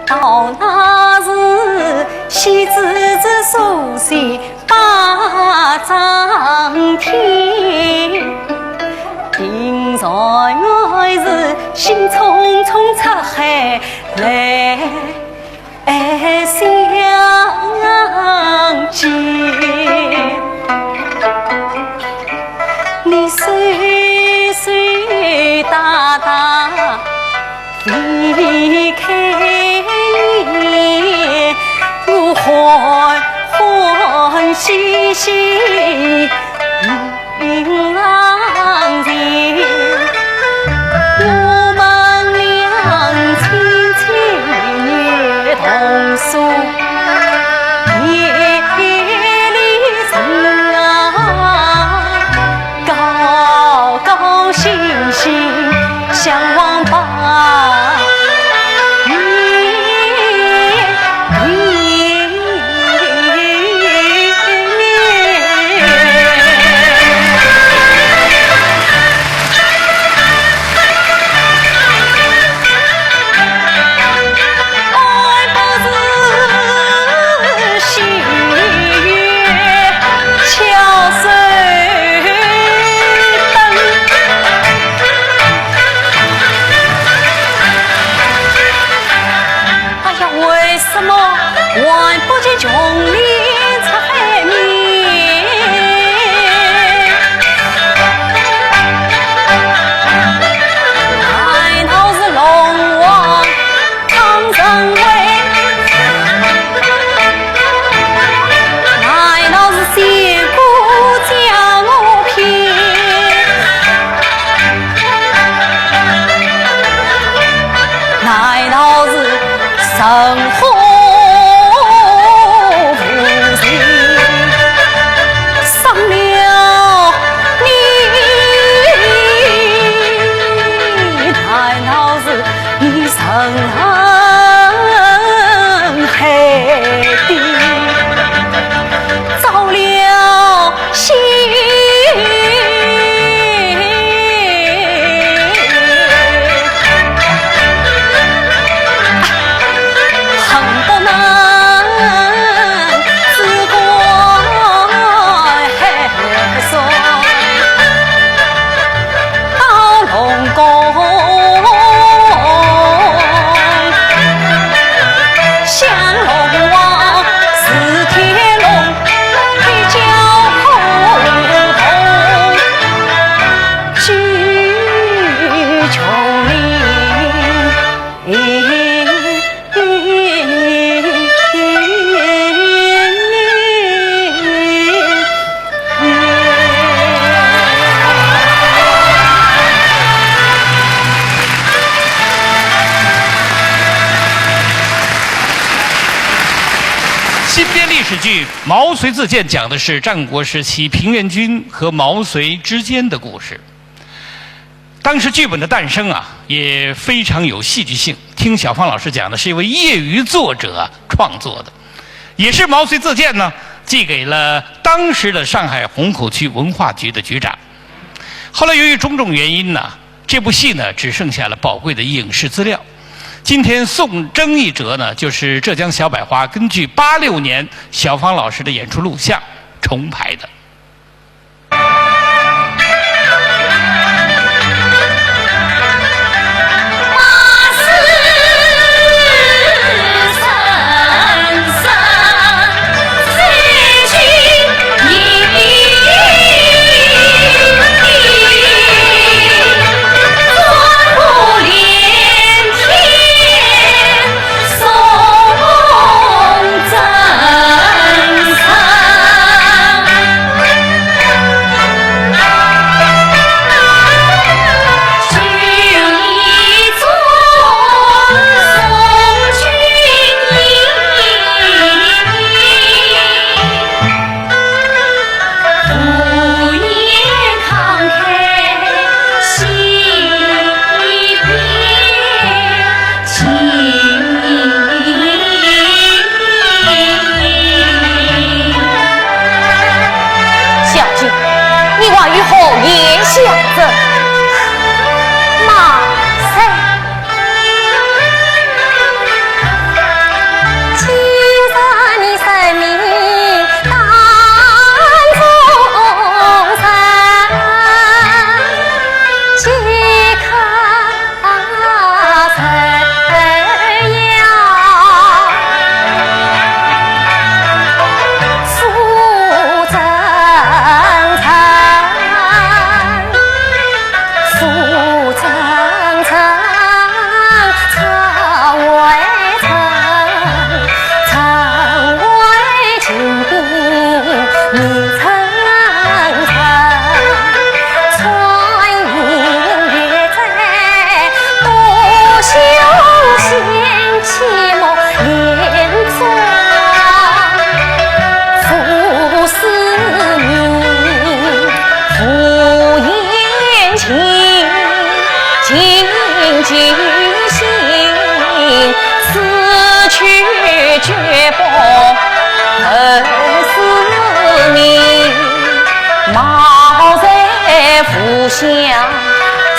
到那时，喜子子苏醒八丈天，定在爱时心匆匆出海来相见。你岁岁大大离开我欢欢喜喜迎郎前，我们俩亲史剧《毛遂自荐》讲的是战国时期平原君和毛遂之间的故事。当时剧本的诞生啊，也非常有戏剧性。听小芳老师讲的是一位业余作者创作的，也是毛遂自荐呢，寄给了当时的上海虹口区文化局的局长。后来由于种种原因呢，这部戏呢只剩下了宝贵的影视资料。今天送征一折呢，就是浙江小百花根据86年小芳老师的演出录像重排的。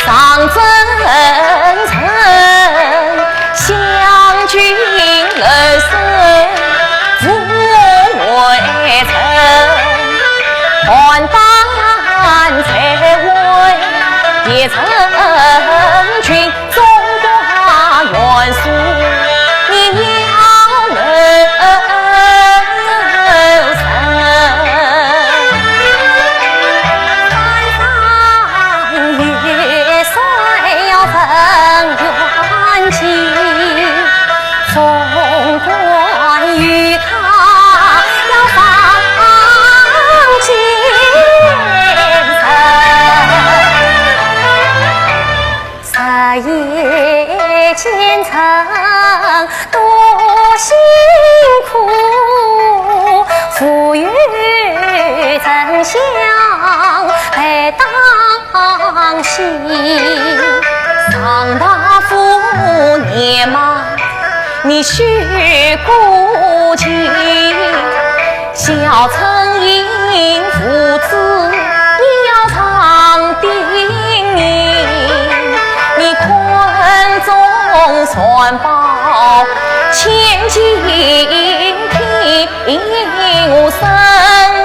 上征程，相君而生，父为臣，还担才为也成群，中华元素你要人前程多辛苦，赋予真相来当心。上大夫年迈，你须顾及；小臣应父子，你要常叮咛。你困中传报千金听，我生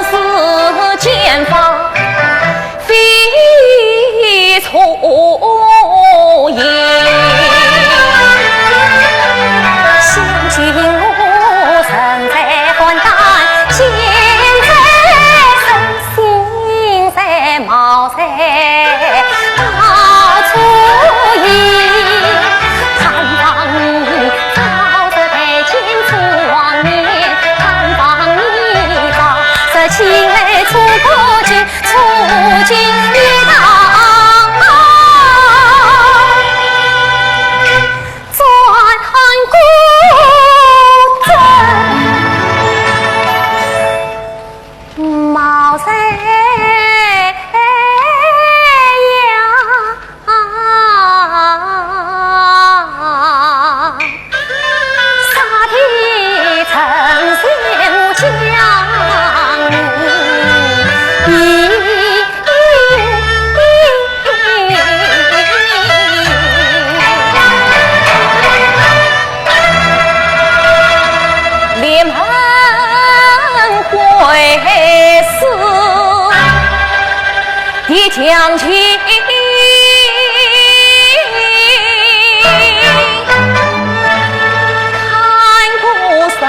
死剑法非错也。相信我身在患难，现在身心在毛在大出意。早日带进出王年，探访你到将去。生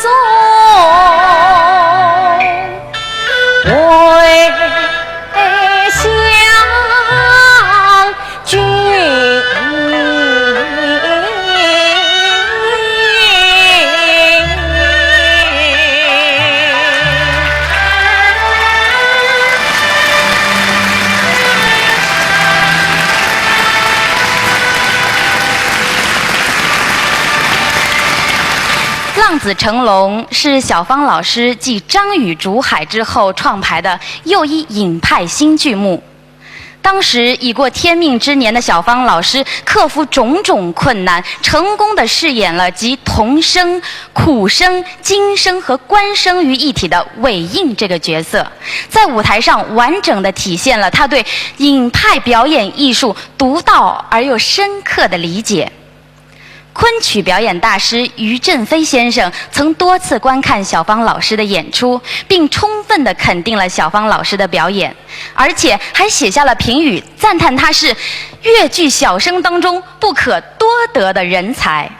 中为相君。浪子成龙是小芳老师继张宇、竹海之后创排的又一影派新剧目。当时已过天命之年的小芳老师克服种种困难，成功地饰演了集童声、苦声、今声和官声于一体的韦应这个角色，在舞台上完整地体现了他对影派表演艺术独到而又深刻的理解。昆曲表演大师于振飞先生曾多次观看小芳老师的演出，并充分地肯定了小芳老师的表演，而且还写下了评语，赞叹她是粤剧小生当中不可多得的人才。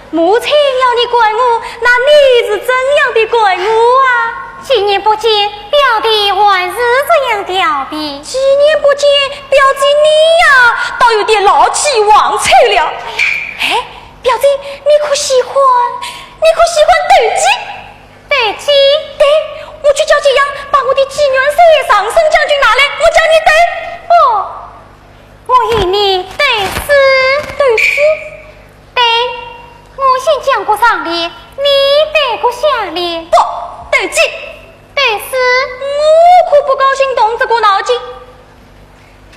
母亲要你怪我，那你是怎样的怪我啊？几年不见，表弟还是这样调皮。几年不见，表姐你呀，倒有点老气忘脆了。哎，表姐，你可喜欢斗鸡？斗鸡？对，我去叫姐样把我的鸡元帅上升将军拿来，我教你斗。哦，我与你斗诗，斗诗，对。我先讲过上联，你对过下联。不，斗鸡，斗诗，我可不高兴动这个脑筋。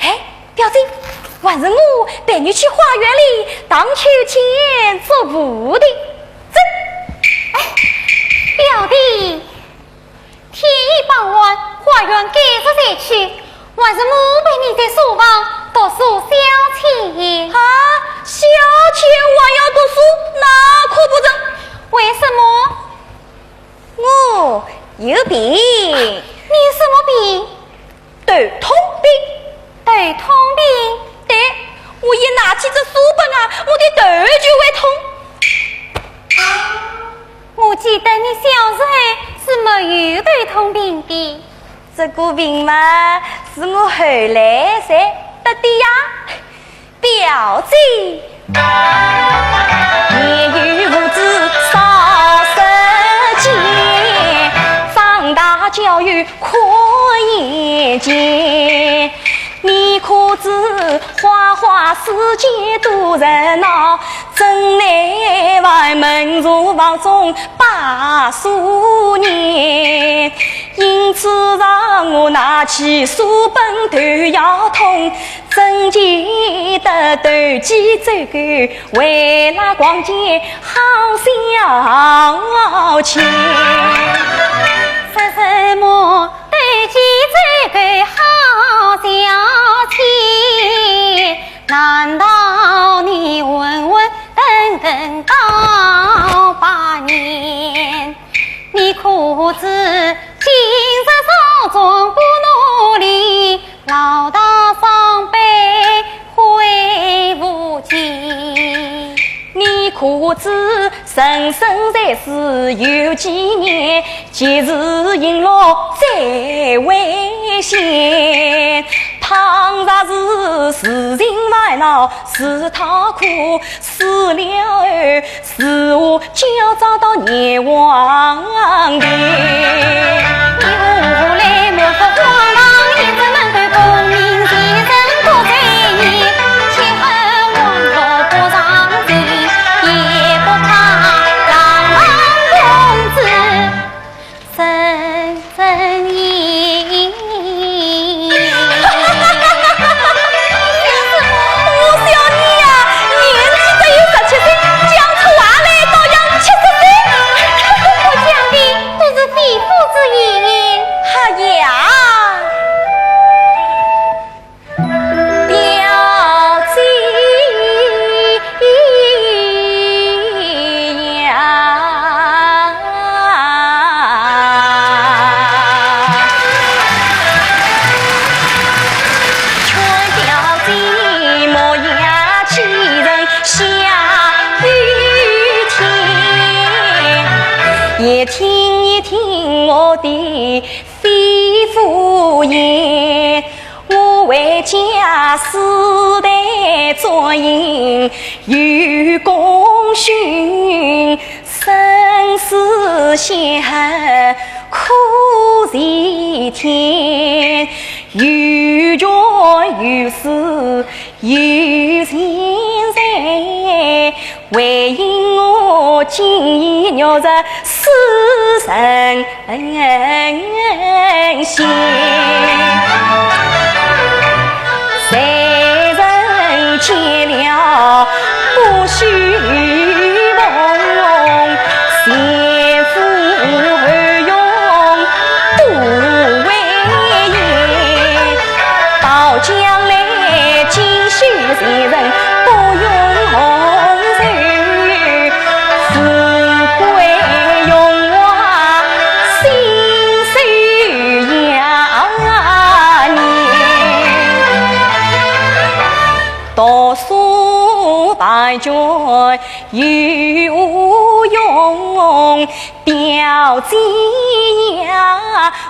哎，表姐，还是我带你去花园里荡秋千做舞的。走。哎，表弟，天已傍晚，花园赶着才去，还是我陪你在书房读书消遣。啊，消遣还要读书，那可不成。为什么？我有病。你什么病？头痛病。头痛病？对，我一拿起这书本啊，我的头就会痛。我记得你小时候是没有头痛病的。这个病嘛，是我后来才得的呀。表姐，年幼无知少识见，长大教育可眼见。你可知花世界多热闹，真难为门如房中把数年。因此让我拿起书本头要痛，真记得斗鸡走狗，为了逛街好消遣。是什么斗鸡走狗好消遣？难道你问问等到8年？你人生在世有几年，及时行乐最危险。倘若是事情烦恼，是他苦，死了儿，是我就要找到阎王殿。你无来莫说荒唐，一直门对功名先生多罪孽，且恨王老不上进，也不怕郎朗公子深深意。也听一听我的肺腑言，我为家世代作业有功勋，生死险恨苦在天，有权有势有钱财，为因我今夜绕着死神仙，谁人见了不虚妄，先富而用不为言，到将来今须谁人不用红手，富贵荣华心手养年，读书大joy有用，表姐呀，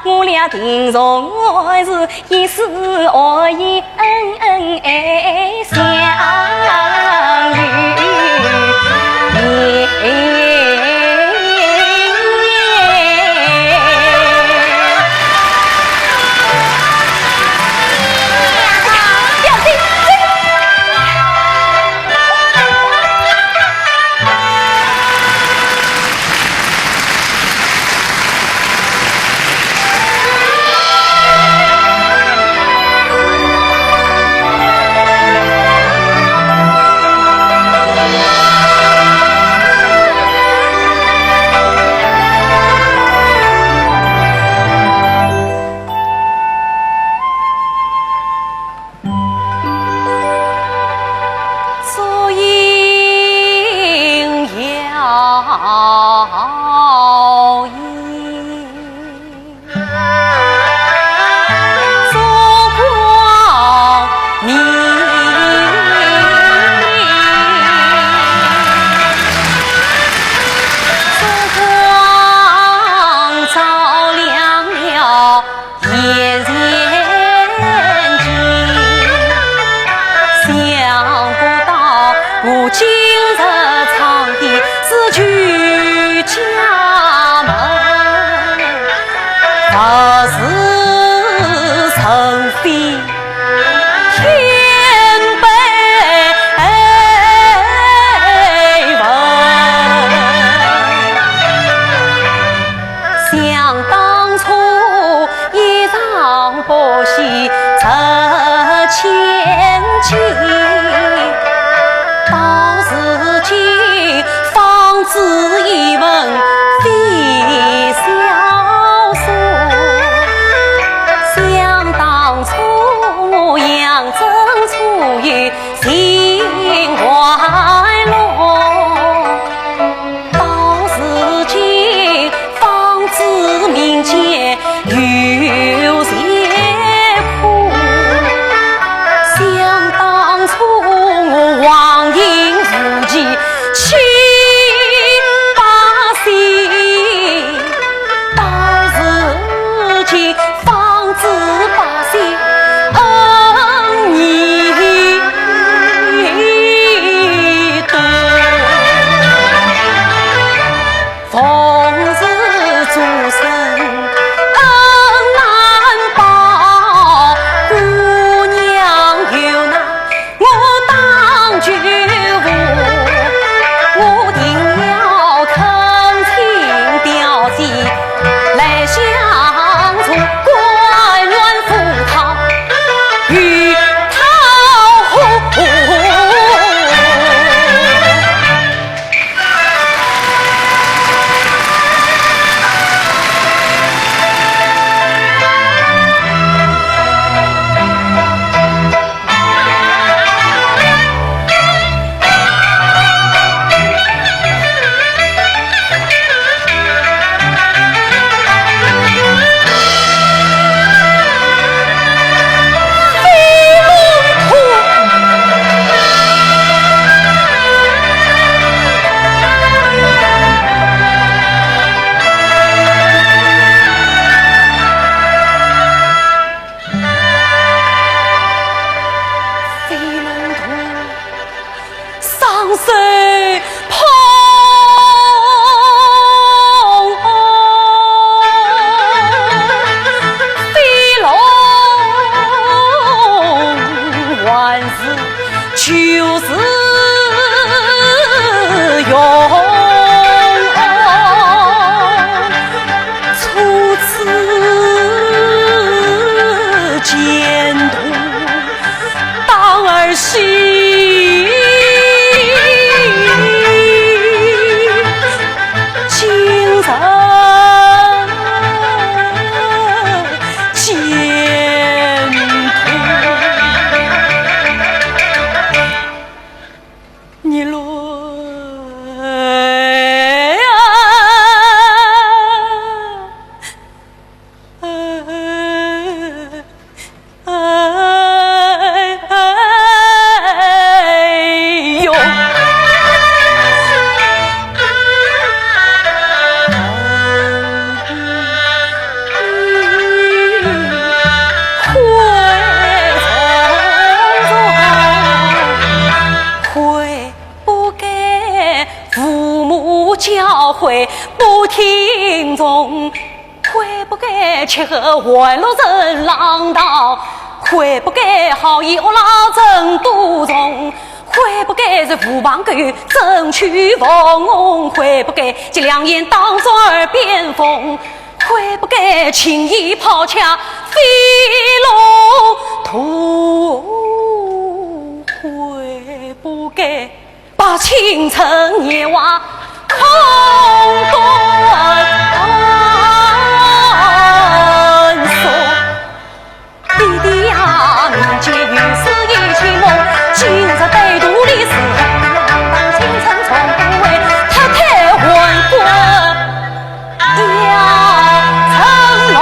我俩定从爱是一世爱意恩爱相遇。今日唱的是曲家老会不听从，会不该吃喝玩乐人浪道，会不该好意恶老真多重，会不该是虎棒狗争取风，会不该借两眼当作耳边风，会不该轻易抛下飞龙图，会不该把青城夜话空断说。弟弟呀，你结于是一起梦，今日对独立是当青城从不为太太还过要成龙。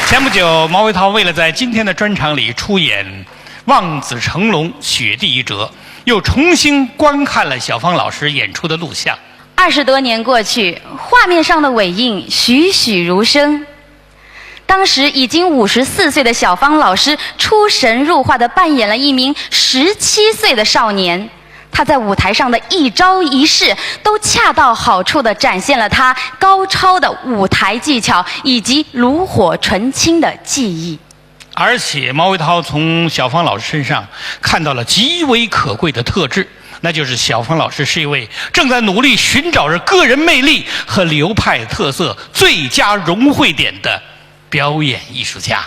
前不久，毛维涛为了在今天的专场里出演《望子成龙》雪地一折，又重新观看了小芳老师演出的录像。20多年过去，画面上的尾印栩栩如生。当时已经54岁的小芳老师出神入化地扮演了一名17岁的少年。他在舞台上的一招一式都恰到好处地展现了他高超的舞台技巧以及炉火纯青的技艺。而且毛维涛从小芳老师身上看到了极为可贵的特质，那就是小芳老师是一位正在努力寻找着个人魅力和流派特色最佳融汇点的表演艺术家。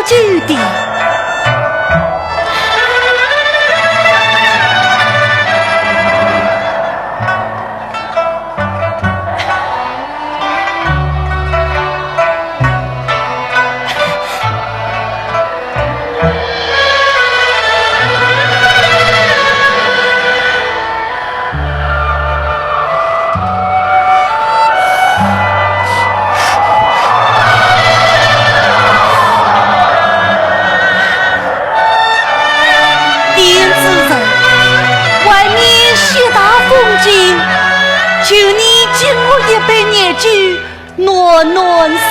据地暖暖身子，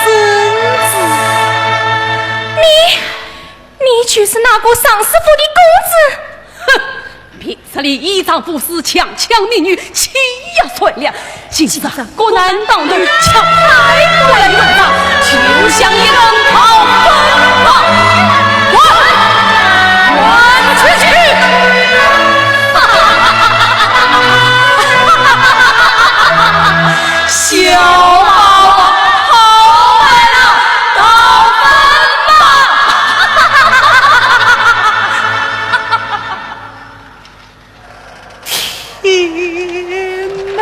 你就是那个上师傅的公子？哼，平日里依仗不死，强抢民女，欺压算了。今日果难当头，抢太过来用场，就像一人逃奔啊！滚出去！小宝好来了，到分吧！天哪！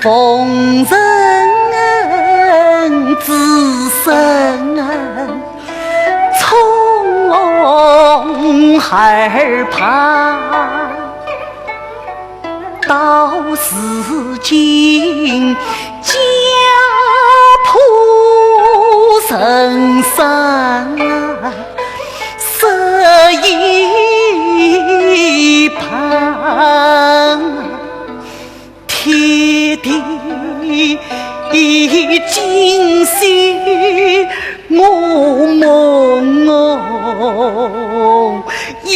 天奉人子孙从海旁，到如今家谱神山，色一旁。天地今夕我梦一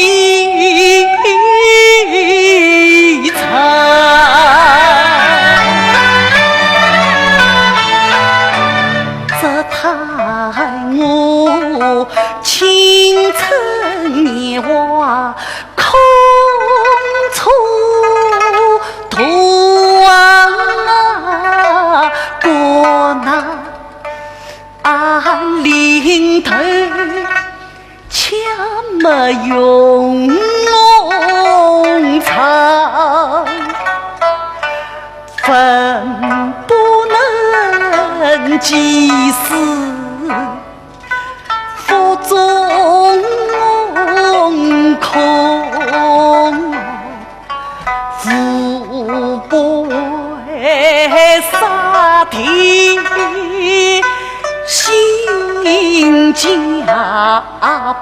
场，这叹我青春年华空处途啊，过那林头却没用梦长，分不能及时，腹中空，腹不为杀敌，心家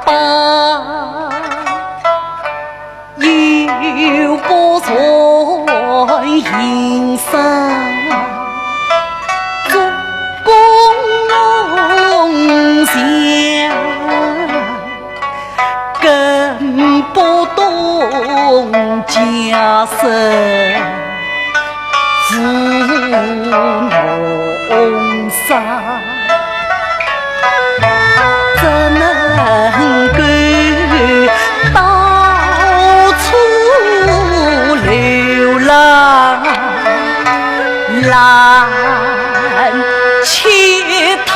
邦，有不传营生，做工家生务农生，怎能够到处流浪来乞讨？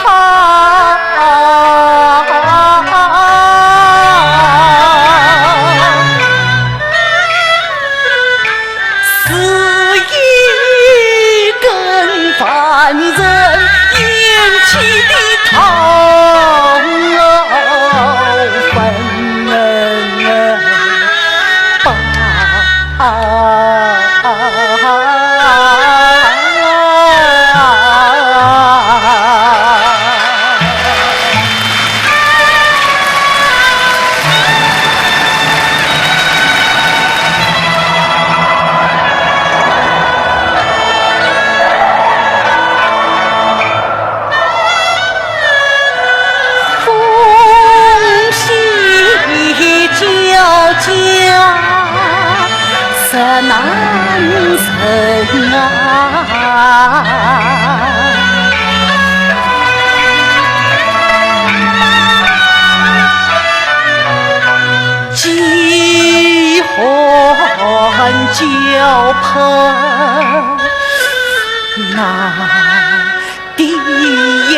是一根凡人咽气的讨难成啊！饥荒交喷哪地呀？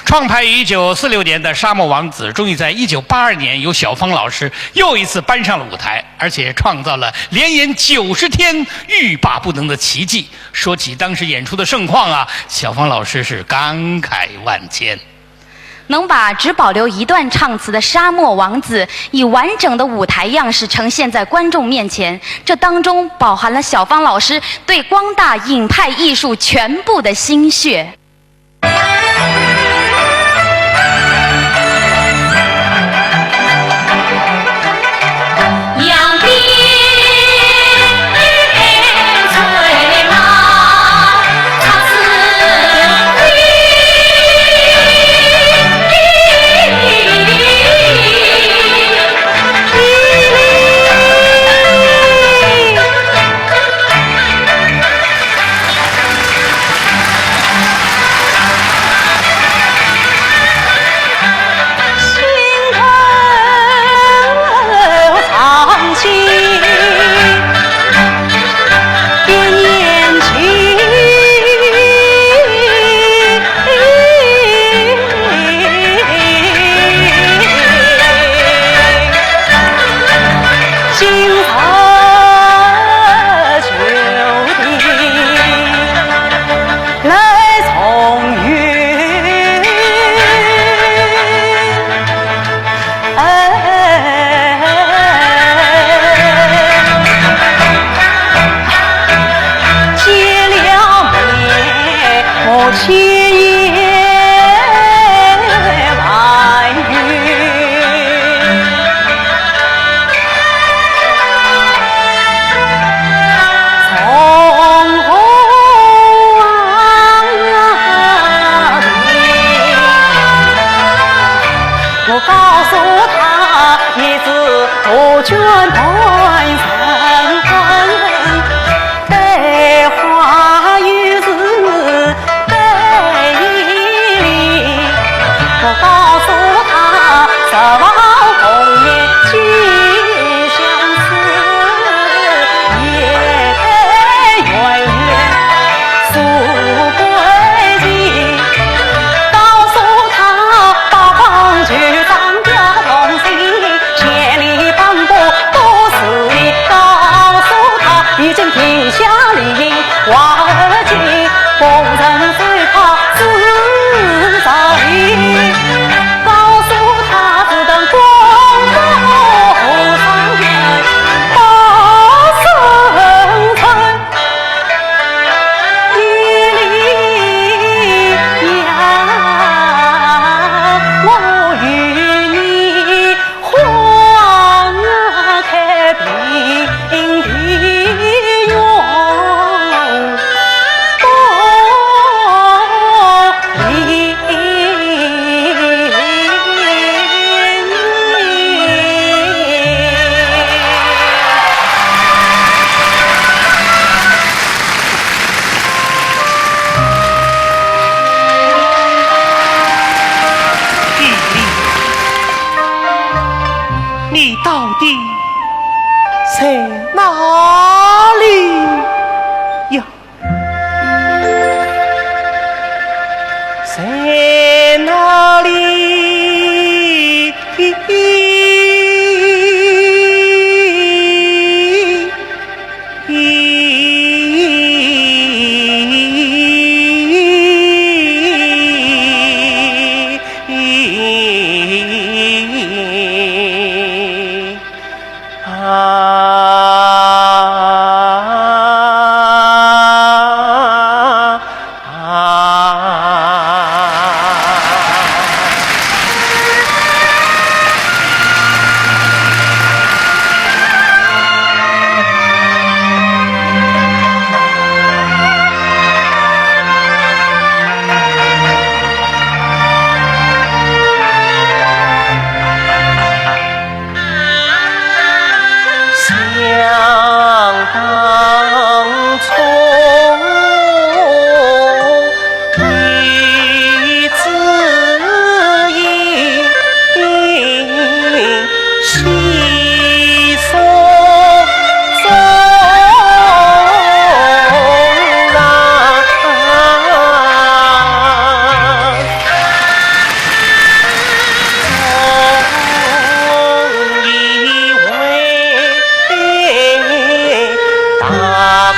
创排于1946年的《沙漠王子》，终于在1982年由小芳老师又一次搬上了舞台，而且创造了连演90天欲罢不能的奇迹。说起当时演出的盛况啊，小芳老师是感慨万千。能把只保留一段唱词的《沙漠王子》以完整的舞台样式呈现在观众面前，这当中饱含了小芳老师对光大影派艺术全部的心血。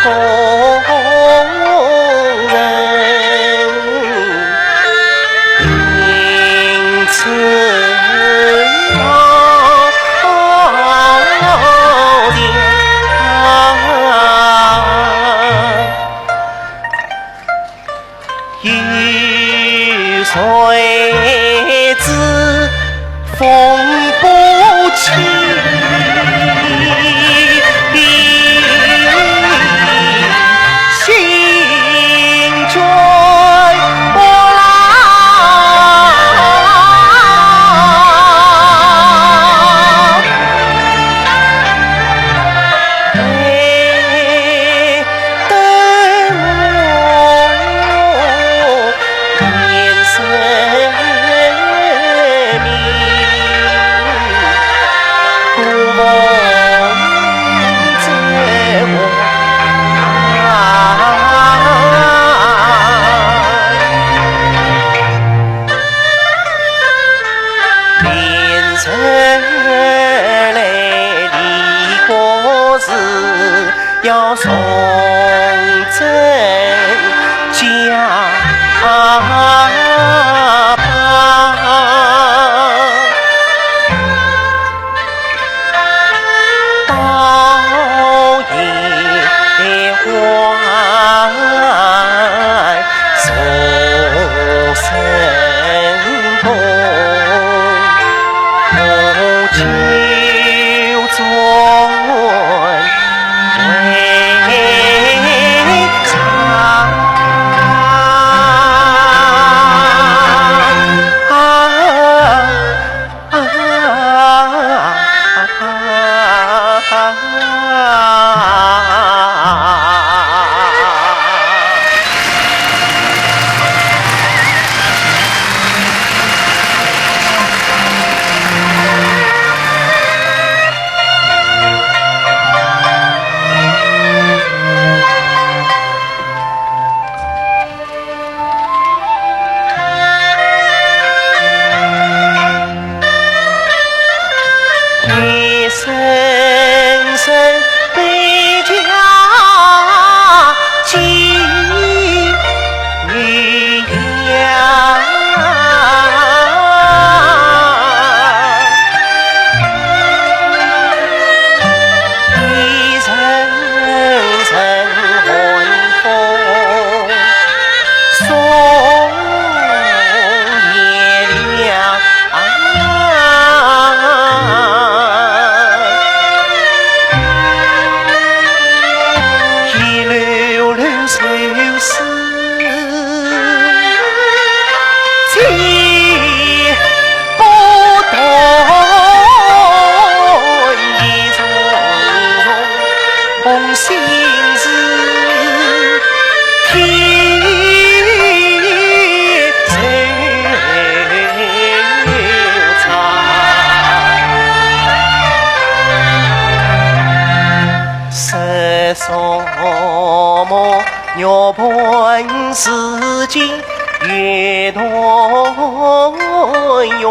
工人，因此雨水之风不起，心追波浪，泪等我年生命，不忘这我连城来离国时，要送真家旁。倒也还送神功，求尊为上。一声声悲家寄阳，一阵阵寒风送夜凉。记不断一种种心事，天谁猜？是什么鸟伴世间越多远？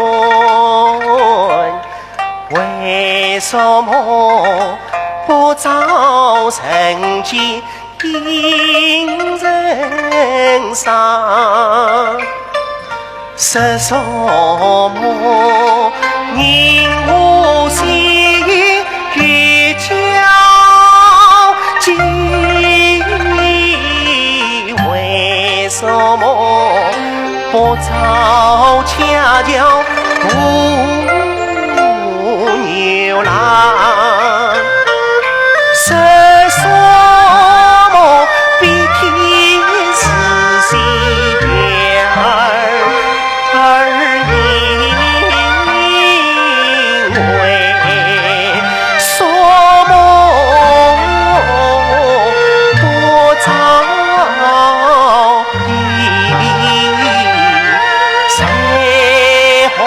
为什么不早晨见引人伤？是什么人无心越交集？为什么不早恰叫渡牛郎？是什么比天是心眼儿因为什么不早地谁红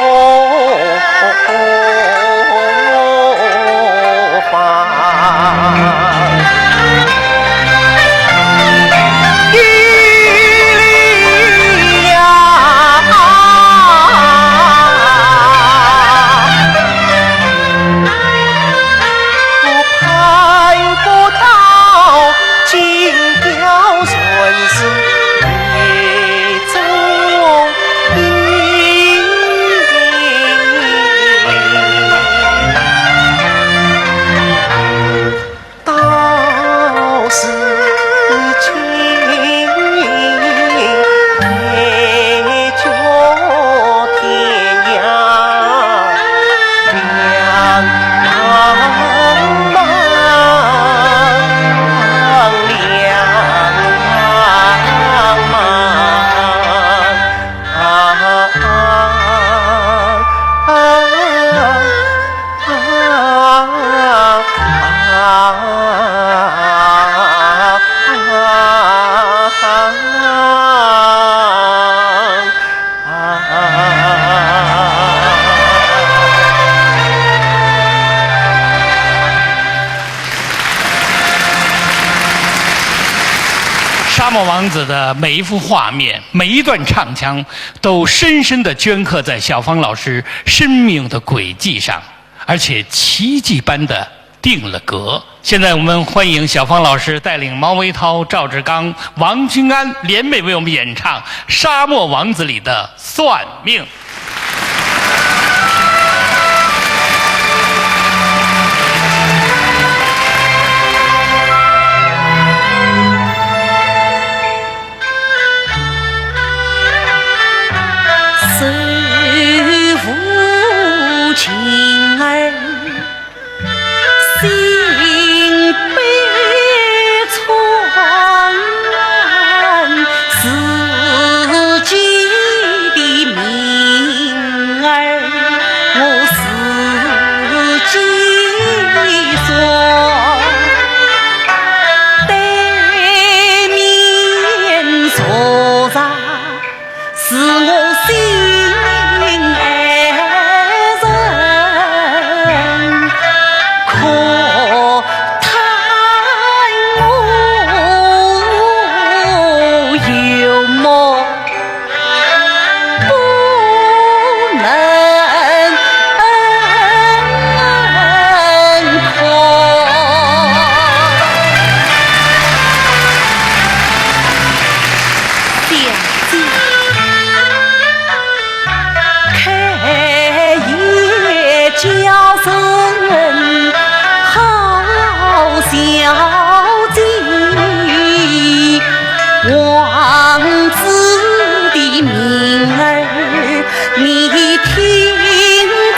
沙漠王子的每一幅画面，每一段唱腔，都深深地镌刻在小芳老师生命的轨迹上，而且奇迹般的定了格。现在我们欢迎小芳老师带领毛维涛、赵志刚、王君安联袂为我们演唱《沙漠王子》里的算命。手抚琴儿心悲怆，自己的命儿我自己说，对面坐着是我心爱人，可叹我有梦不能可。开业叫声好消息，王子的名儿你听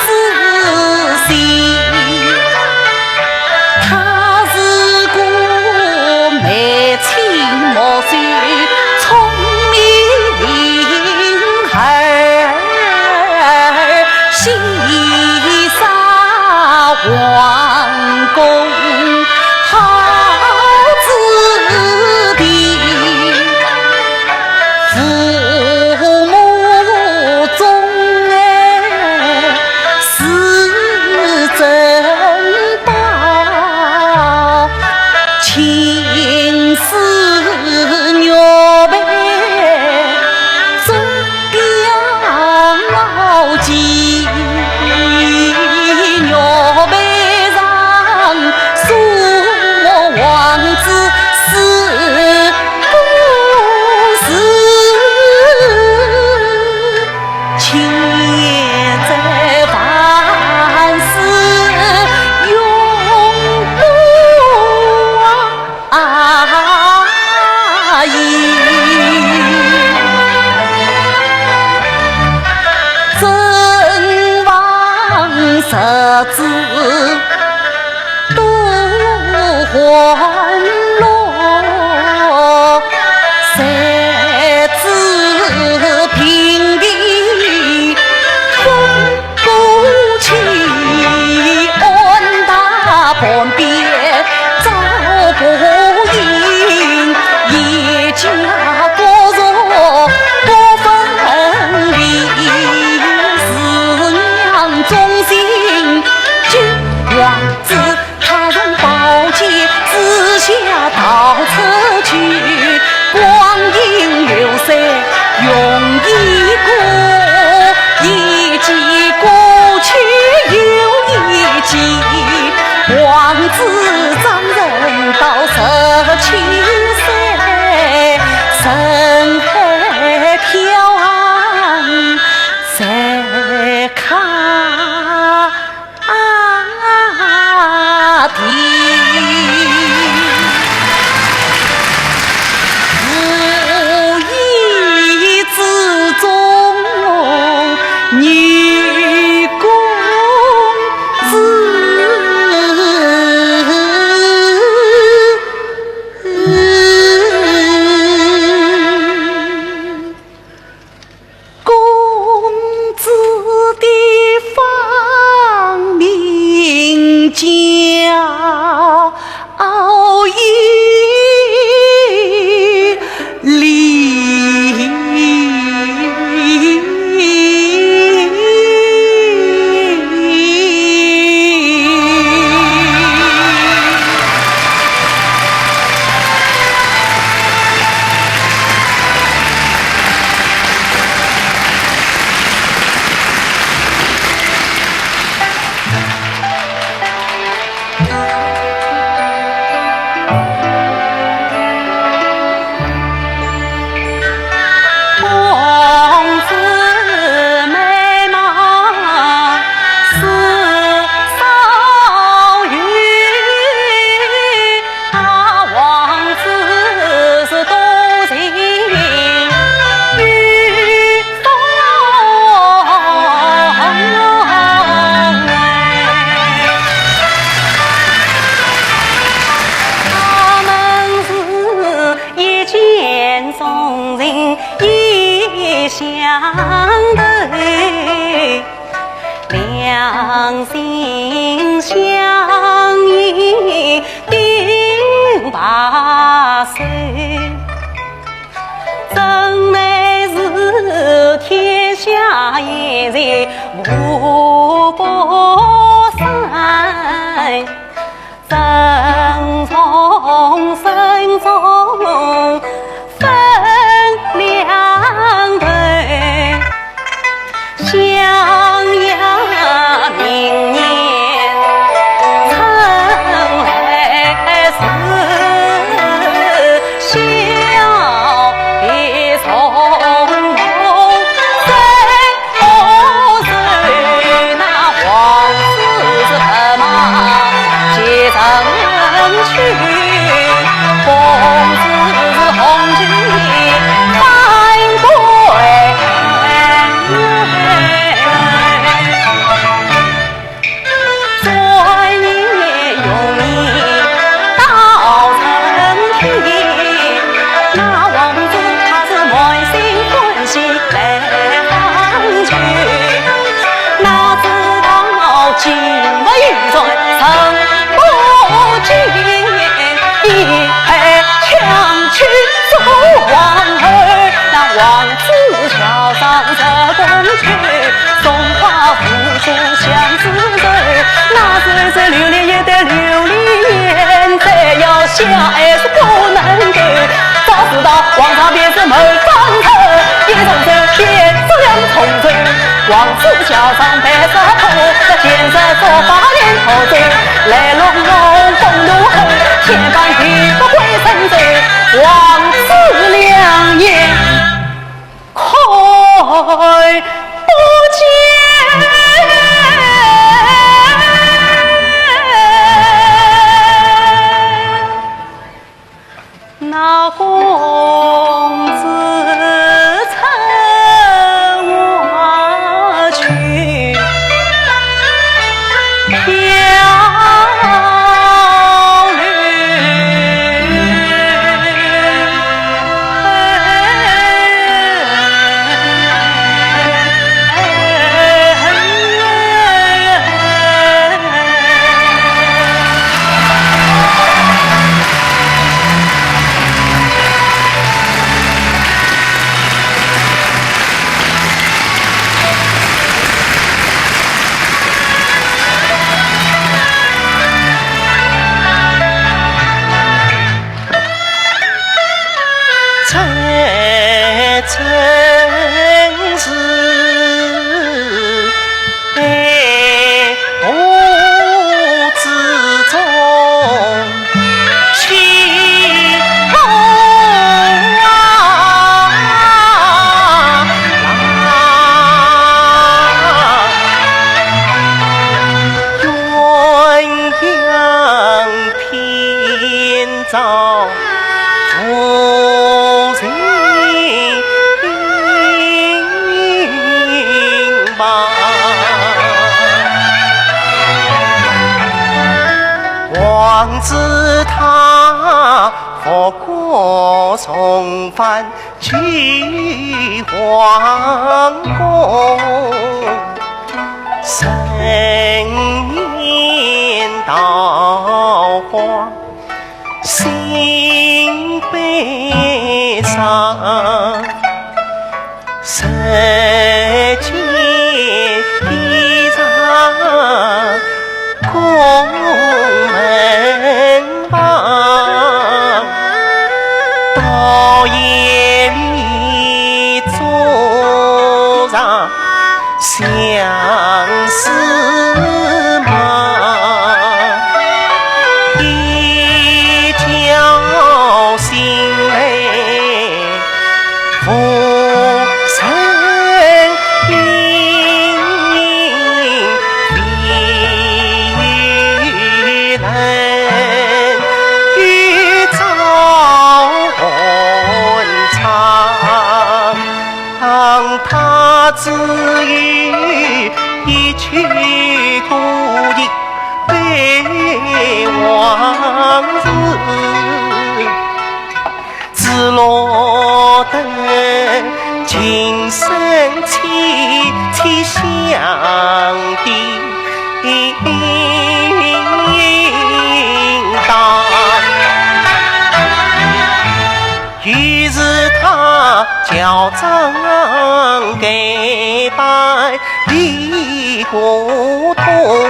仔细，他是个眉清目秀聪明儿，西沙皇宫好子弟，父母中是珍宝，情丝鸟背总标记，鸟背上苏王子是故事，情也在凡事永不移。真王十子都还落，谁知平地风不起，安大旁边找不赢，一家各弱不分离，四娘忠心救王子，他用宝剑刺下刀刺去，光阴流逝容易过，一季过去又一季，王子长人到17岁，身海飘岸在卡地。众人一相对，两心相依定白首。真乃是天下一人无不善，人从身中分两头，襄阳明年春来时，小别从容，谁不是那王子策马结成去，公子红军翻归。转眼用你到成天，那王子他是满心欢喜来访去，哪知道金不遇中成不见，一拍枪去走王儿，那王子桥上这公去，送花付出相思人，那真是流连也得流连，再要相爱是不能够，早知道王朝便是谋方策，一重手便这样重走，王子桥上白沙头，那建设做法连头走，来龙龙风怒吼，千般地不会身走，王子两眼开不见，那公子乘马去，飘这真是爱我之中情浓鸳鸯偏照夫人吧，王子他佛国重返去皇宫，盛宴桃花心悲伤，世间一场宫门旁，到夜里坐上相思忙，一觉醒来浮生阴影离人欲照魂长，他只有一曲孤吟悲往事，自落于是他叫张给拜李国通，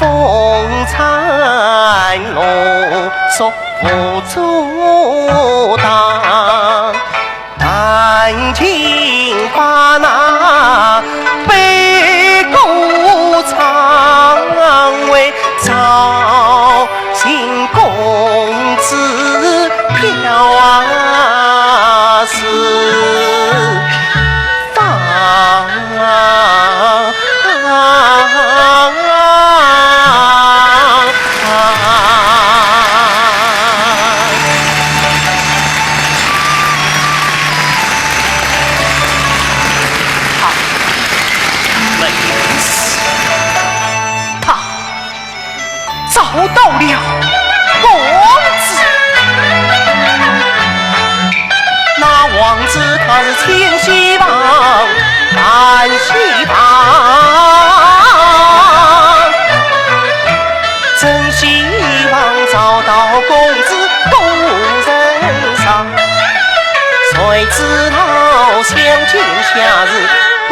风餐龙说不阻挡，但请把那北宫长为赵姓公子票啊是放找到了王子，那王子他是千希望万希望，真希望找到公子公人上，谁知道相见夏日不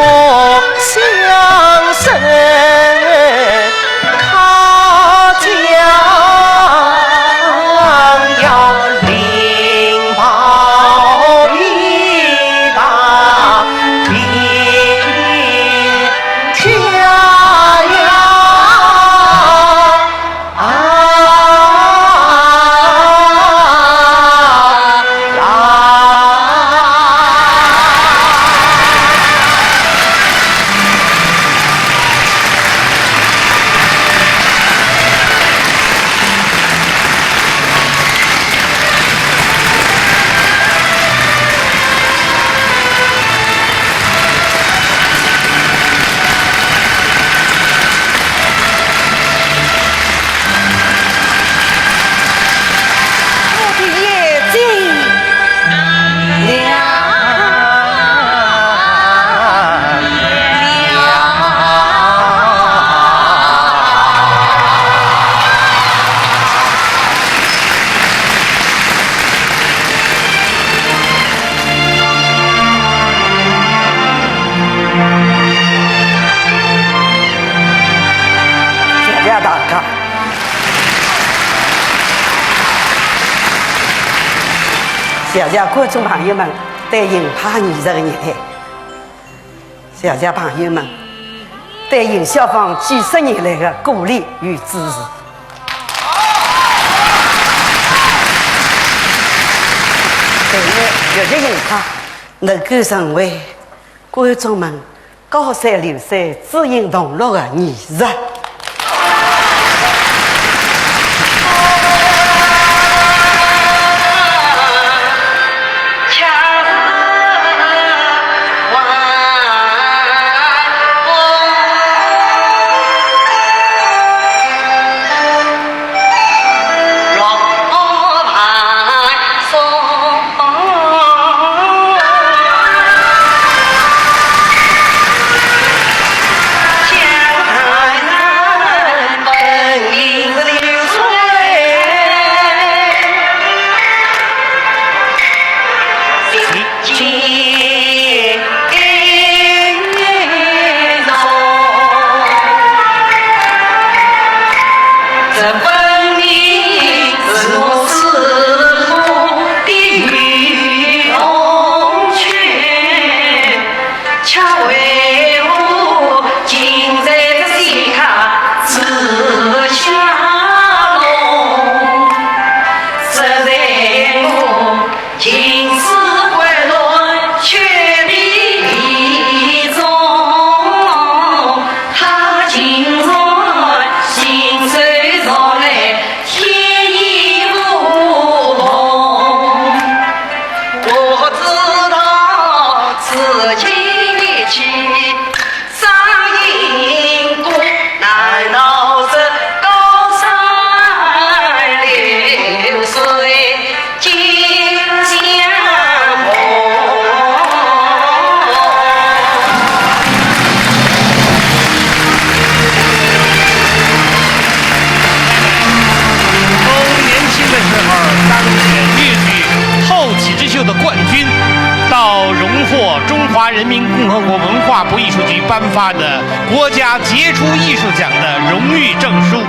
相识，他要领报一大兵家呀谢谢观众朋友们对银派艺术的热爱，谢谢朋友们对尹小芳几十年来的鼓励与支持。但愿越剧银派能够成为观众们高山流水、知音同乐的艺术。江南华人民共和国文化部艺术局颁发的国家杰出艺术奖的荣誉证书。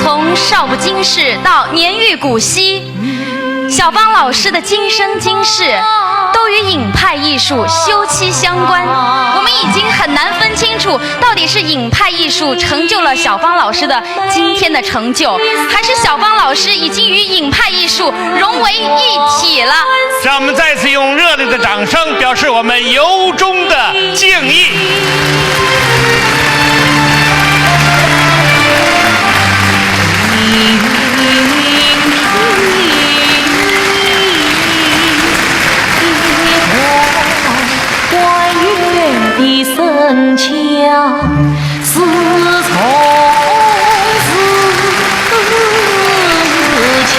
从少不经事到年逾古稀，小芳老师的今生今世都与影派艺术休戚相关。我们已经很难分清楚，到底是影派艺术成就了小芳老师的今天的成就，还是小芳老师已经与影派艺术融为一体了。让我们再次用热烈的掌声表示我们由衷的敬意。的声腔是从事情。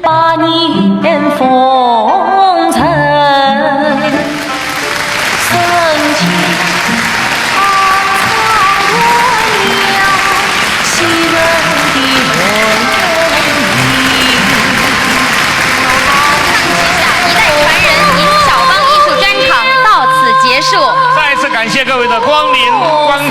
把年风尘，深情长长远了昔人的温一代传人尹小芳艺术专场到此结束。再次感谢各位的光临观看。